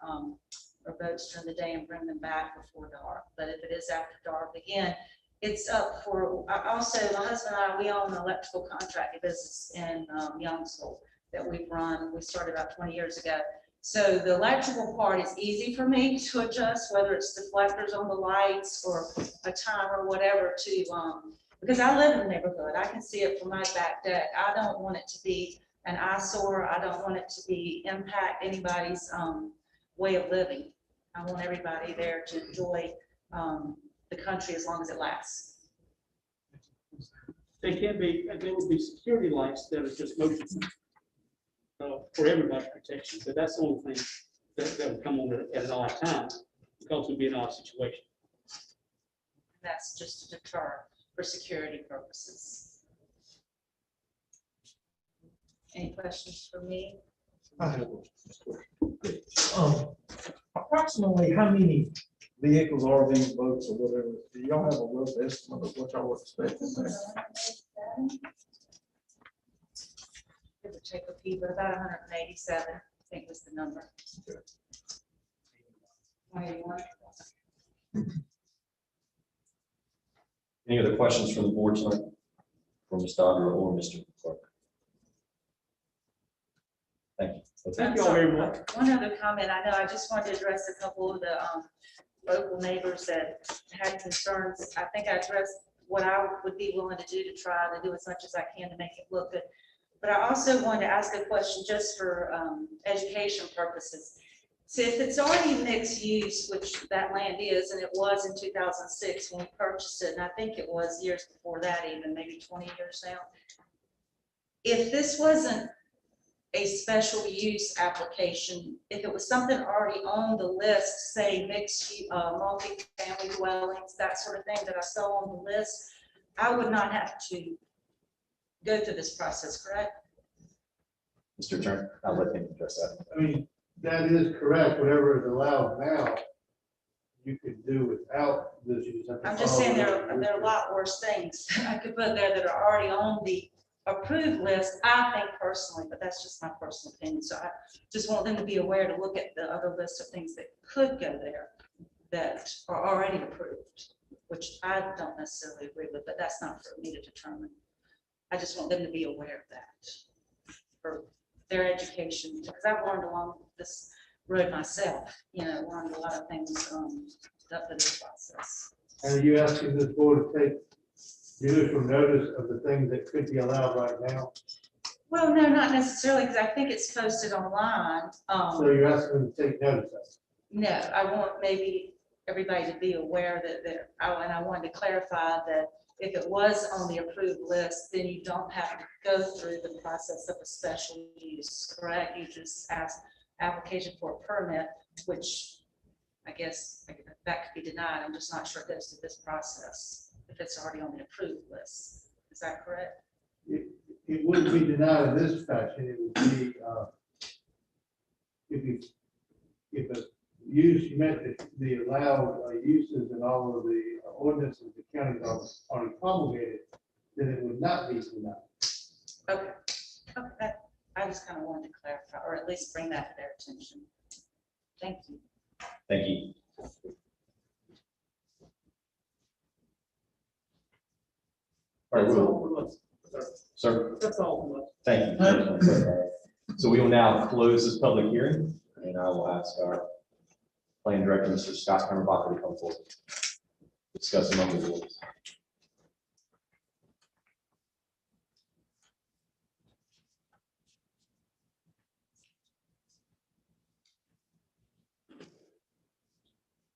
M: or boats during the day and bring them back before dark. But if it is after dark, again, it's up for, also my husband and I, we own an electrical contracting business in Youngsville that we've run. We started about 20 years ago. So the electrical part is easy for me to adjust, whether it's deflectors on the lights or a timer or whatever to, because I live in the neighborhood. I can see it from my back deck. I don't want it to be an eyesore. I don't want it to be impact anybody's way of living. I want everybody there to enjoy the country as long as it lasts.
H: There would be security lights that are just motion for everybody's protection, but that's the only thing that would come on at an odd time, because it would be an odd situation.
M: That's just to deter for security purposes. Any questions for me?
I: I have one. Approximately how many vehicles, RVs, boats, or whatever, do y'all have a rough estimate of what y'all were expecting there?
M: It would take a few, but about 187, I think was the number.
I: Okay.
M: 181.
B: Any other questions from the board tonight? From Ms. Dodger or Mr. Clark? Thank you.
H: Thank you all very much.
M: One other comment, I know, I just wanted to address a couple of the local neighbors that had concerns. I think I addressed what I would be willing to do to try to do as much as I can to make it look good. But I also wanted to ask a question just for education purposes. So if it's already mixed use, which that land is, and it was in 2006 when we purchased it, and I think it was years before that, even maybe 20 years now. If this wasn't a special use application, if it was something already on the list, say mixed multi-family dwellings, that sort of thing that I saw on the list, I would not have to go through this process, correct?
B: Mr. Attorney, I'll let him address that.
A: I mean, that is correct, whatever is allowed now, you could do without this. You have to
M: I'm just
A: follow
M: saying there
A: the-
M: are a lot worse things I could put there that are already on the approved list, I think personally, but that's just my personal opinion. So I just want them to be aware to look at the other list of things that could go there that are already approved, which I don't necessarily agree with, but that's not for me to determine. I just want them to be aware of that for their education, because I've learned along this road myself, learned a lot of things up to this process.
A: And are you asking this board to take judicial notice of the things that could be allowed right now?
M: Well, no, not necessarily, because I think it's posted online.
A: So you're asking them to take notice of it?
M: No, I want maybe everybody to be aware that, and I wanted to clarify that if it was on the approved list, then you don't have to go through the process of a special use, correct? You just ask application for a permit, which I guess that could be denied. I'm just not sure it goes through this process if it's already on the approved list. Is that correct?
A: It wouldn't be denied in this fashion. It would be, if a use met the allowed uses and all of the ordinances the county already promulgated, then it would not be denied.
M: Okay. Okay. I just kind of wanted to clarify, or at least bring that to their attention. Thank you.
B: Thank you. All right,
H: That's
B: we'll,
H: all from us, sir.
B: sir,
H: That's all from us.
B: thank you. So we will now close this public hearing, and I will ask our planning director, Mr. Scott Hammerbacher, to come forward. Discuss among the boards.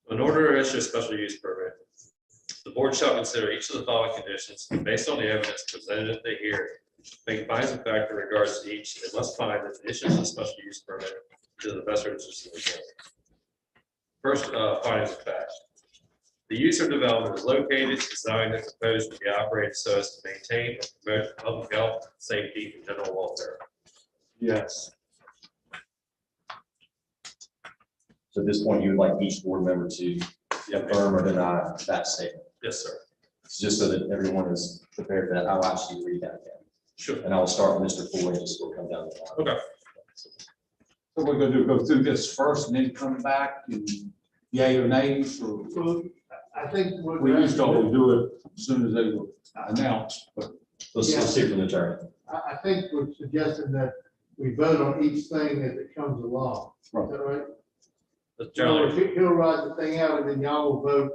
C: In order to issue a special use permit, the board shall consider each of the following conditions, and based on the evidence presented at the hearing. Make findings of fact in regards to each, they must find that the issuance of a special use permit is in the best interest of the county. First, findings of fact. The use or development is located, designed, and proposed to be operated so as to maintain and promote public health, safety, and general welfare.
D: Yes.
B: So at this point, you would like each board member to affirm or deny that statement.
C: Yes, sir.
B: Just so that everyone is prepared for that, I'll ask you to read that again.
C: Sure.
B: And I will start with Mr. Floyd, just will come down the line.
C: Okay.
D: So we're gonna do, go through this first and then come back and yay or nay, or
A: Well, I think. what
D: we
A: we're
D: used to always do it as soon as they were announced, but
B: Let's see from the attorney.
A: I think we're suggesting that we vote on each thing as it comes along. Is that right?
C: That's
A: So
C: generally,
A: he'll write the thing out and then y'all will vote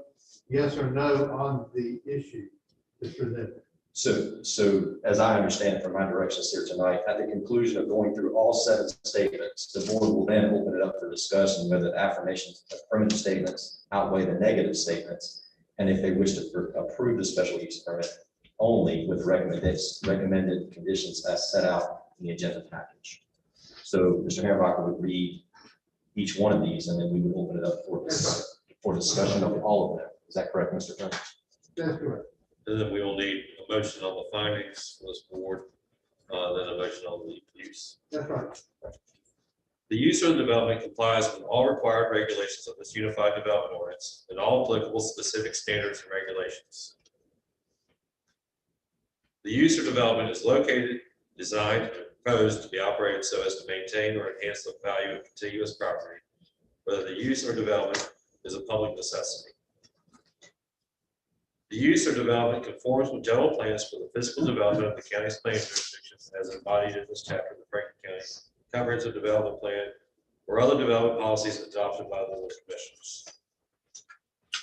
A: yes or no on the issue that's presented.
B: So as I understand it from my directions here tonight, at the conclusion of going through all 7 statements, the board will then open it up for discussion whether the affirmations, affirmative statements outweigh the negative statements. And if they wish to approve the special use permit only with recommended conditions as set out in the agenda package. So Mr. Hammerbacher would read each one of these and then we would open it up for discussion of all of them. Is that correct, Mr. Attorney?
A: That's correct.
C: and then we will need a motion on the findings for this board, then a motion on the use.
A: That's right.
C: The use of the development complies with all required regulations of this unified development ordinance and all applicable specific standards and regulations. The use or development is located, designed, and proposed to be operated so as to maintain or enhance the value of contiguous property, whether the use or development is a public necessity. The use or development conforms with general plans for the physical development of the county's planning jurisdictions as embodied in this chapter of the Franklin County Comprehensive Development Plan or other development policies adopted by the board of commissioners.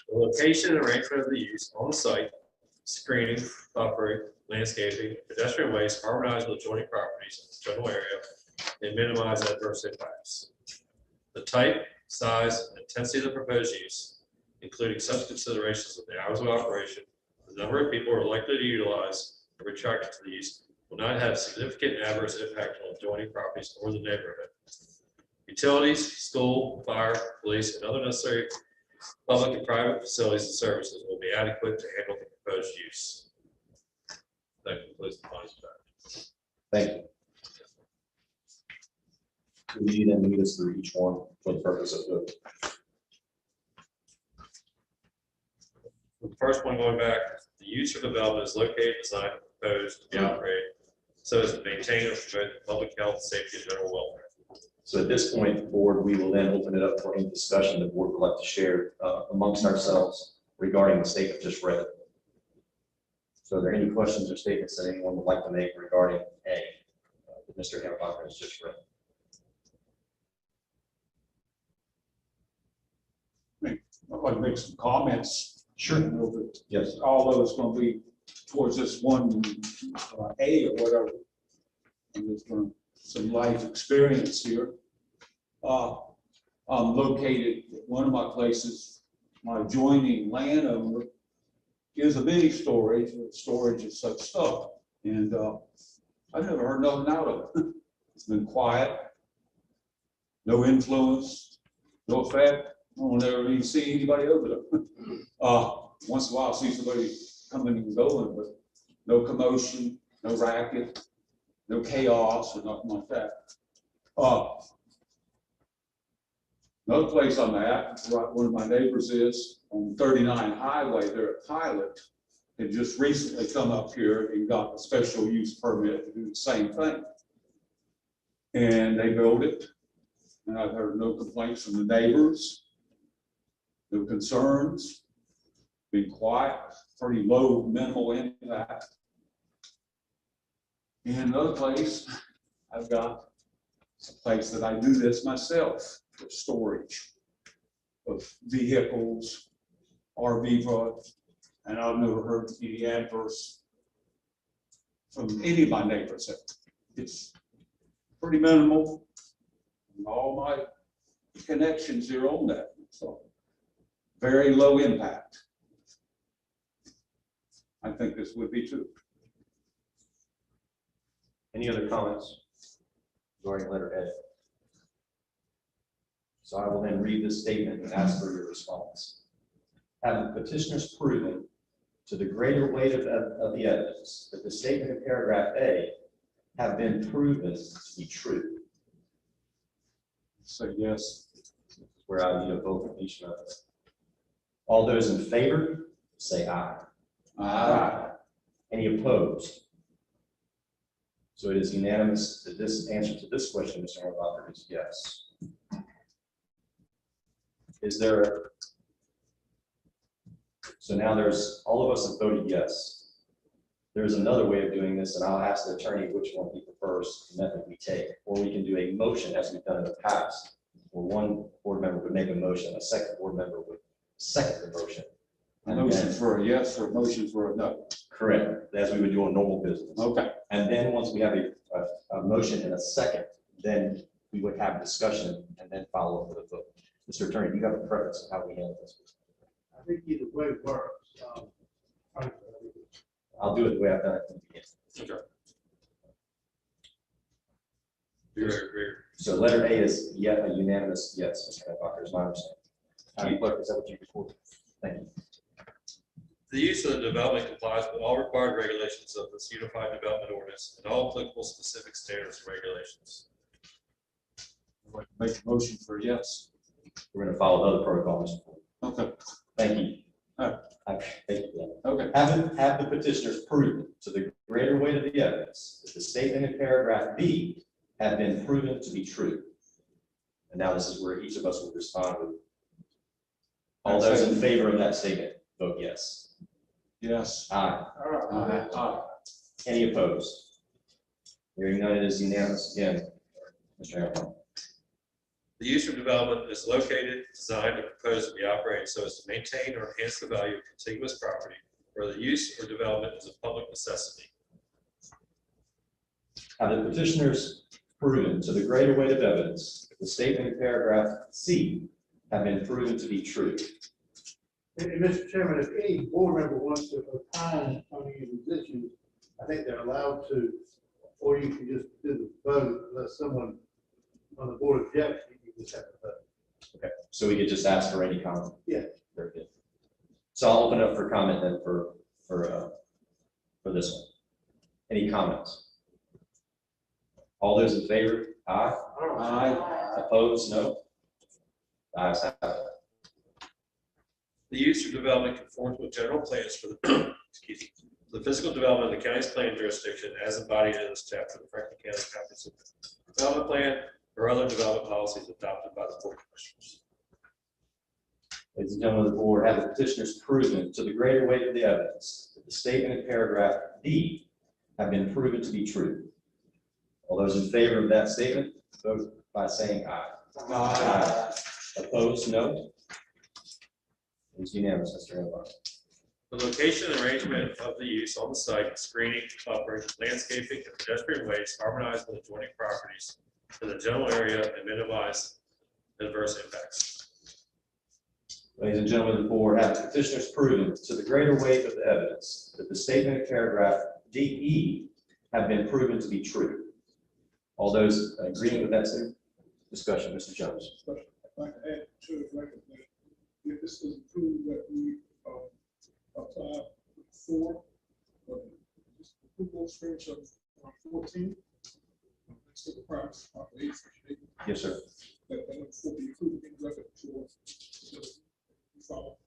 C: The location and arrangement of the use on the site, screening, buffering, landscaping, pedestrian ways harmonize with adjoining properties in the general area and minimize adverse impacts. The type, size, and intensity of the proposed use, including such considerations of the hours of operation, the number of people who are likely to utilize or be attracted to the use, will not have significant adverse impact on adjoining properties or the neighborhood. Utilities, school, fire, police, and other necessary public and private facilities and services will be adequate to handle the proposed use. That concludes the findings.
B: Thank you. Will you then lead us through each one for the purpose of the?
J: The first one going back, the use or development is located, designed, and proposed to be operated so as to maintain or promote the public health, safety, and general welfare.
B: So at this point, board, we will then open it up for any discussion the board would like to share amongst ourselves regarding the statement just read. So are there any questions or statements that anyone would like to make regarding A, that Mr. Hammerbacher has just read?
D: I'd like to make some comments.
B: Sure.
D: I know that
B: Yes.
D: although it's going to be towards this one A or whatever, and there's going some life experience here. I'm located at one of my places. My adjoining landowner is a mini storage of such stuff, and I've never heard nothing out of it. It's been quiet, no influence, no effect. I don't ever even see anybody over there. Once in a while, I see somebody coming and going, but no commotion, no racket, no chaos or nothing like that. Another place I'm at, right, one of my neighbors is on 39 Highway there at Pilot, had just recently come up here and got a special use permit to do the same thing. And they built it, and I've heard no complaints from the neighbors, no concerns, been quiet, pretty low minimal impact. In another place, I've got a place that I do this myself for storage of vehicles, RV trucks, and I've never heard any adverse from any of my neighbors. It's pretty minimal. And all my connections here on that, so very low impact. I think this would be too.
B: Any other comments regarding letter A? So I will then read this statement and ask for your response. Have the petitioners proven to the greater weight of the evidence that the statement in paragraph A have been proven to be true?
D: So yes.
B: Where I need a vote from each of us. All those in favor, say aye.
D: Aye.
B: Any opposed? So it is unanimous that this answer to this question, Mr. Hammerbacher, is yes. Is there, so now there's, all of us have voted yes. There's another way of doing this, and I'll ask the attorney which one he prefers, the method we take, or we can do a motion as we've done in the past, where one board member would make a motion, a second board member would second the motion.
D: A motion for a yes or a motion for a no?
B: Correct, as we would do on normal business.
D: Okay.
B: And then once we have a motion and a second, then we would have discussion and then follow up with a vote. Mr. Attorney, do you have a preference of how we handle this?
A: I think either way works.
B: I'll do it the way I've done it from the beginning.
J: Okay.
B: So letter A is yet a unanimous yes, Mr. Hammerbacher, is my understanding. Madam Clerk, is that what you recorded? Thank you.
J: The use of the development complies with all required regulations of this Unified Development Ordinance and all applicable specific standards and regulations.
D: I'd like to make a motion for yes.
B: We're going to follow the other protocol, Mr. Ford.
D: Okay.
B: Thank you.
D: All right.
B: Thank you.
D: Okay.
B: Have the petitioners proven to the greater weight of the evidence that the statement in paragraph B have been proven to be true? And now this is where each of us will respond with. All those in favor of that statement, vote yes.
D: Yes.
B: Aye.
D: Aye. Aye.
B: Any opposed? Hearing none, it is unanimous again. Mr. Hammerbacher.
J: The use of development is located, designed, and proposed to be operated so as to maintain or enhance the value of contiguous property where the use or development is a public necessity.
B: Have the petitioners proven to the greater weight of evidence that the statement in paragraph C have been proven to be true?
A: And Mr. Chairman, if any board member wants to opine on any of these issues, I think they're allowed to, or you can just do the vote unless someone on the board objects, you just have to vote.
B: Okay, so we could just ask for any comment?
A: Yeah.
B: Very good. So I'll open up for comment then for this one. Any comments? All those in favor? Aye. Opposed? No. The ayes have it.
J: The use or development conforms with general plans for the, excuse me, the physical development of the county's plan jurisdiction as embodied in this chapter of the Franklin County Comprehensive Development Plan or other development policies adopted by the Board of Commissioners.
B: Ladies and gentlemen of the board, have the petitioners proven to the greater weight of the evidence that the statement in paragraph D have been proven to be true? All those in favor of that statement, vote by saying aye. Aye. Opposed, no. It is unanimous, Mr. Hobart.
J: The location and arrangement of the use on the site, screening, buffering, landscaping, and pedestrian ways harmonize with adjoining properties in the general area and minimize adverse impacts.
B: Ladies and gentlemen of the board, have the petitioners proven to the greater weight of the evidence that the statement in paragraph DE have been proven to be true? All those agreeing with that statement? Discussion, Mr. Jones.
E: I'd like to add to the record that if this is approved, that we apply for approval stretch of 14. Next to the price of 8.
B: Yes, sir.
E: That will be approved in record for follow.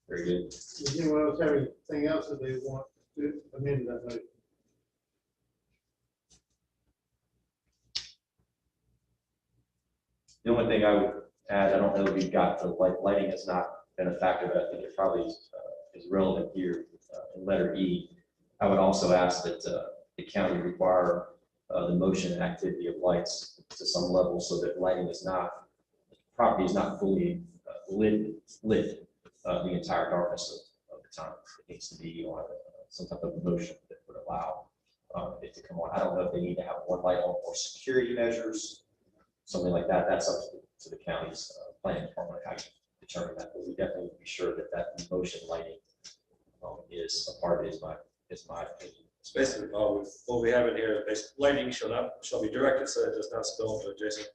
B: Very good.
A: Does anyone else have anything else that they want to amend that motion?
B: The only thing I would add, I don't know if we've got the lighting has not been a factor, but I think it probably is relevant here in letter E. I would also ask that the county require the motion and activity of lights to some level so that lighting is not, the property is not fully lit the entire darkness of the time. It needs to be on some type of motion that would allow it to come on. I don't know if they need to have one light on for security measures, something like that. That's up to the county's planning department, how you determine that. But we definitely need to be sure that that motion lighting is a part of it, is my opinion.
J: It's basically, what we have in here, lighting shall be directed so it does not spill into adjacent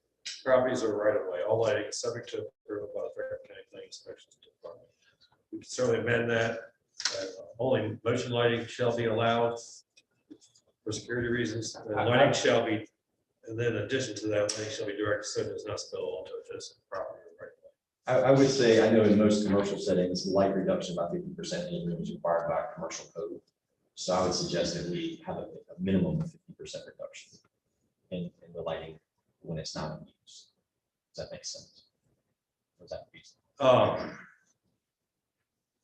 J: properties or right of way. All lighting is subject to approval by the Franklin County Planning Inspection Department. We can certainly amend that. Only motion lighting shall be allowed for security reasons. And lighting shall be, and then in addition to that, lighting shall be directed so it does not spill onto adjacent property or right of way.
B: I would say, I know in most commercial settings, light reduction by 50% is required by commercial code. So I would suggest that we have a minimum of 50% reduction in the lighting when it's not in use. Does that make sense? Or is that reasonable?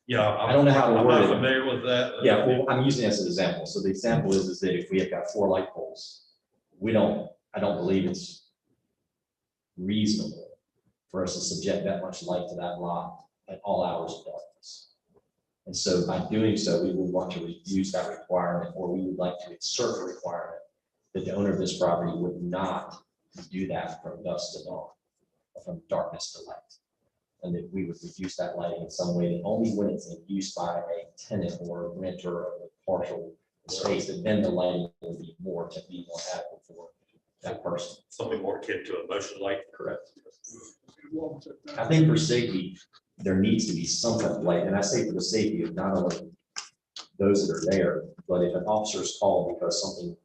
J: Yeah,
B: I don't know how to
J: I'm
B: word
J: not
B: it.
J: familiar with that.
B: Yeah, well, I'm using this as an example. So the example is that if we have got 4 light poles, I don't believe it's reasonable for us to subject that much light to that lot at all hours of darkness. And so by doing so, we would want to reduce that requirement, or we would like to insert a requirement that the owner of this property would not do that from dusk to dawn, or from darkness to light. And that we would reduce that lighting in some way, that only when it's in use by a tenant or a renter of a partial space, that then the lighting will be more adequate for that person.
J: Something more akin to a motion light.
B: Correct. I think for safety, there needs to be some type of light, and I say for the safety of not only those that are there, but if an officer is called because something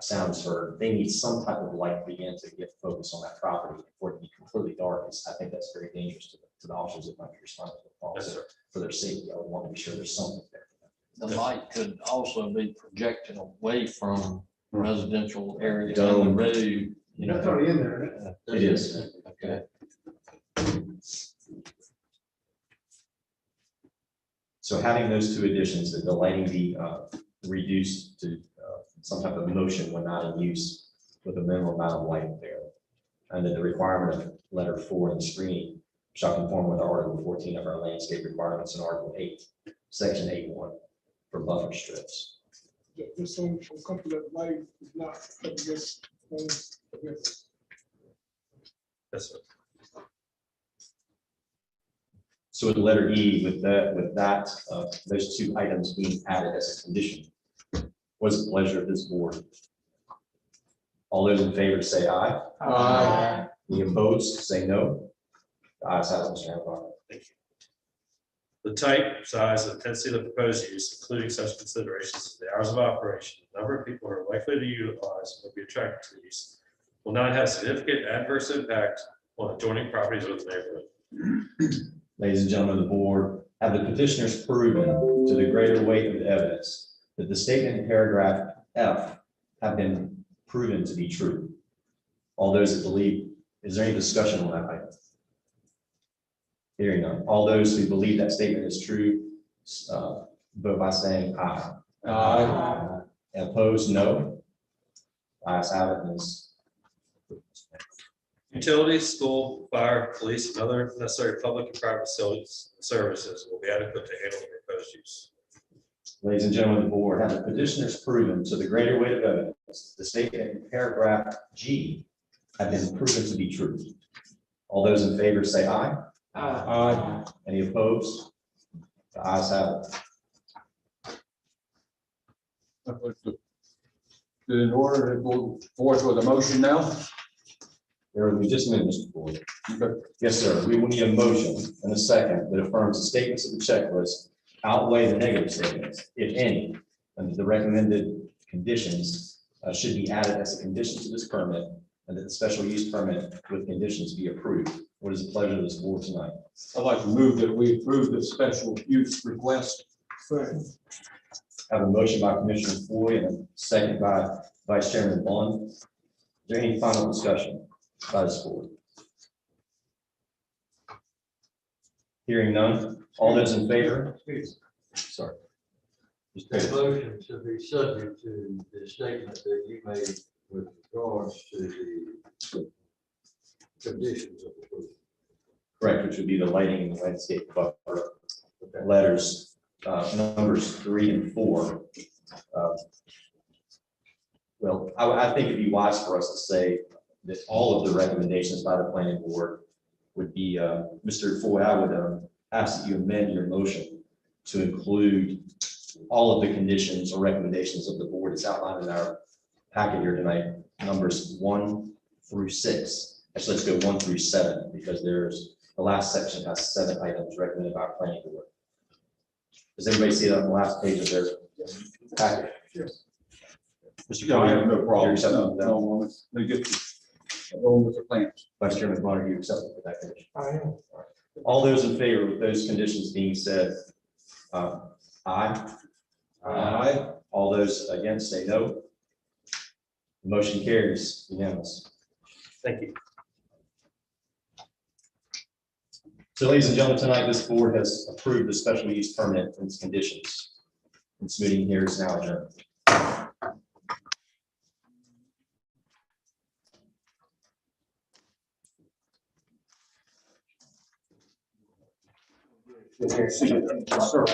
B: sounds heard, they need some type of light to begin to get focused on that property. For it to be completely dark, I think that's very dangerous to the officers that might be responsible for their safety. I would want to be sure there's something there.
F: The light could also be projected away from residential areas
B: Dome.
F: on the road.
B: You
A: That's
B: know,
A: already in there, isn't it?
B: it is.
F: Okay.
B: So having those 2 additions, that the lighting be reduced to some type of motion when not in use with a minimum amount of light there. And then the requirement of letter 4 in screening shall conform with Article 14 of our landscape requirements in Article 8, Section 8.1 for buffer strips.
E: Just so I'm comfortable that the lighting is not up against homes.
J: Yes, sir.
B: So with letter E, with that, those 2 items being added as a condition, what is the pleasure of this board? All those in favor say aye.
F: Aye.
B: Any opposed, say no. The ayes have it, Mr. Hancock.
J: Thank you. The type, size, and intensity of the proposed use, including such considerations as the hours of operation, the number of people who are likely to utilize or be attracted to the use, will not have significant adverse impact on adjoining properties or the neighborhood.
B: Ladies and gentlemen of the board, have the petitioners proven to the greater weight of the evidence that the statement in paragraph F have been proven to be true? All those that believe, is there any discussion on that item? Hearing none. All those who believe that statement is true, vote by saying aye.
D: Aye.
B: And opposed, no. Ayes have it, and is
J: Utilities, school, fire, police, and other necessary public and private facilities and services will be adequate to handle the proposed use.
B: Ladies and gentlemen of the board, have the petitioners proven to the greater weight of evidence the statement in paragraph G have been proven to be true? All those in favor say aye.
D: Aye.
B: Any opposed? The ayes have it.
D: In order to go forth with a motion now?
B: There will be just a minute, Mr. Boyd.
D: Okay.
B: Yes, sir. We will need a motion and a second that affirms the statements of the checklist outweigh the negative statements, if any, and the recommended conditions should be added as a condition to this permit, and that the special use permit with conditions be approved. What is the pleasure of this board tonight?
D: I'd like to move that we approve the special use request.
E: Second.
B: I have a motion by Commissioner Floyd and a second by Vice Chairman Bond. Is there any final discussion by this board? Hearing none. All those in favor? Sorry.
F: The motion should be subject to the statement that you made with regards to the conditions of approval.
B: Correct, which would be the lighting and landscape buffer. Letters, numbers 3 and 4. Well, I think it'd be wise for us to say that all of the recommendations by the planning board would be, Mr. Floyd, I would ask that you amend your motion to include all of the conditions or recommendations of the board. It's outlined in our packet here tonight, numbers 1 through 6. Actually, let's go 1 through 7, because there's, the last section has 7 items recommended by our planning board. Does everybody see that on the last page of their packet?
E: Yes.
B: Mr.
D: Yeah, I have no
B: Conner,
D: problem.
B: you accept that?
D: No, they get along with the plans.
B: Vice Chairman Bonner, you accept it with that condition?
E: I am.
B: All those in favor of those conditions being said, aye. Aye. All those against say no. The motion carries unanimous.
J: Thank you.
B: So, ladies and gentlemen, tonight this board has approved the special use permit and its conditions. This meeting here is now adjourned.
D: Yes, sir.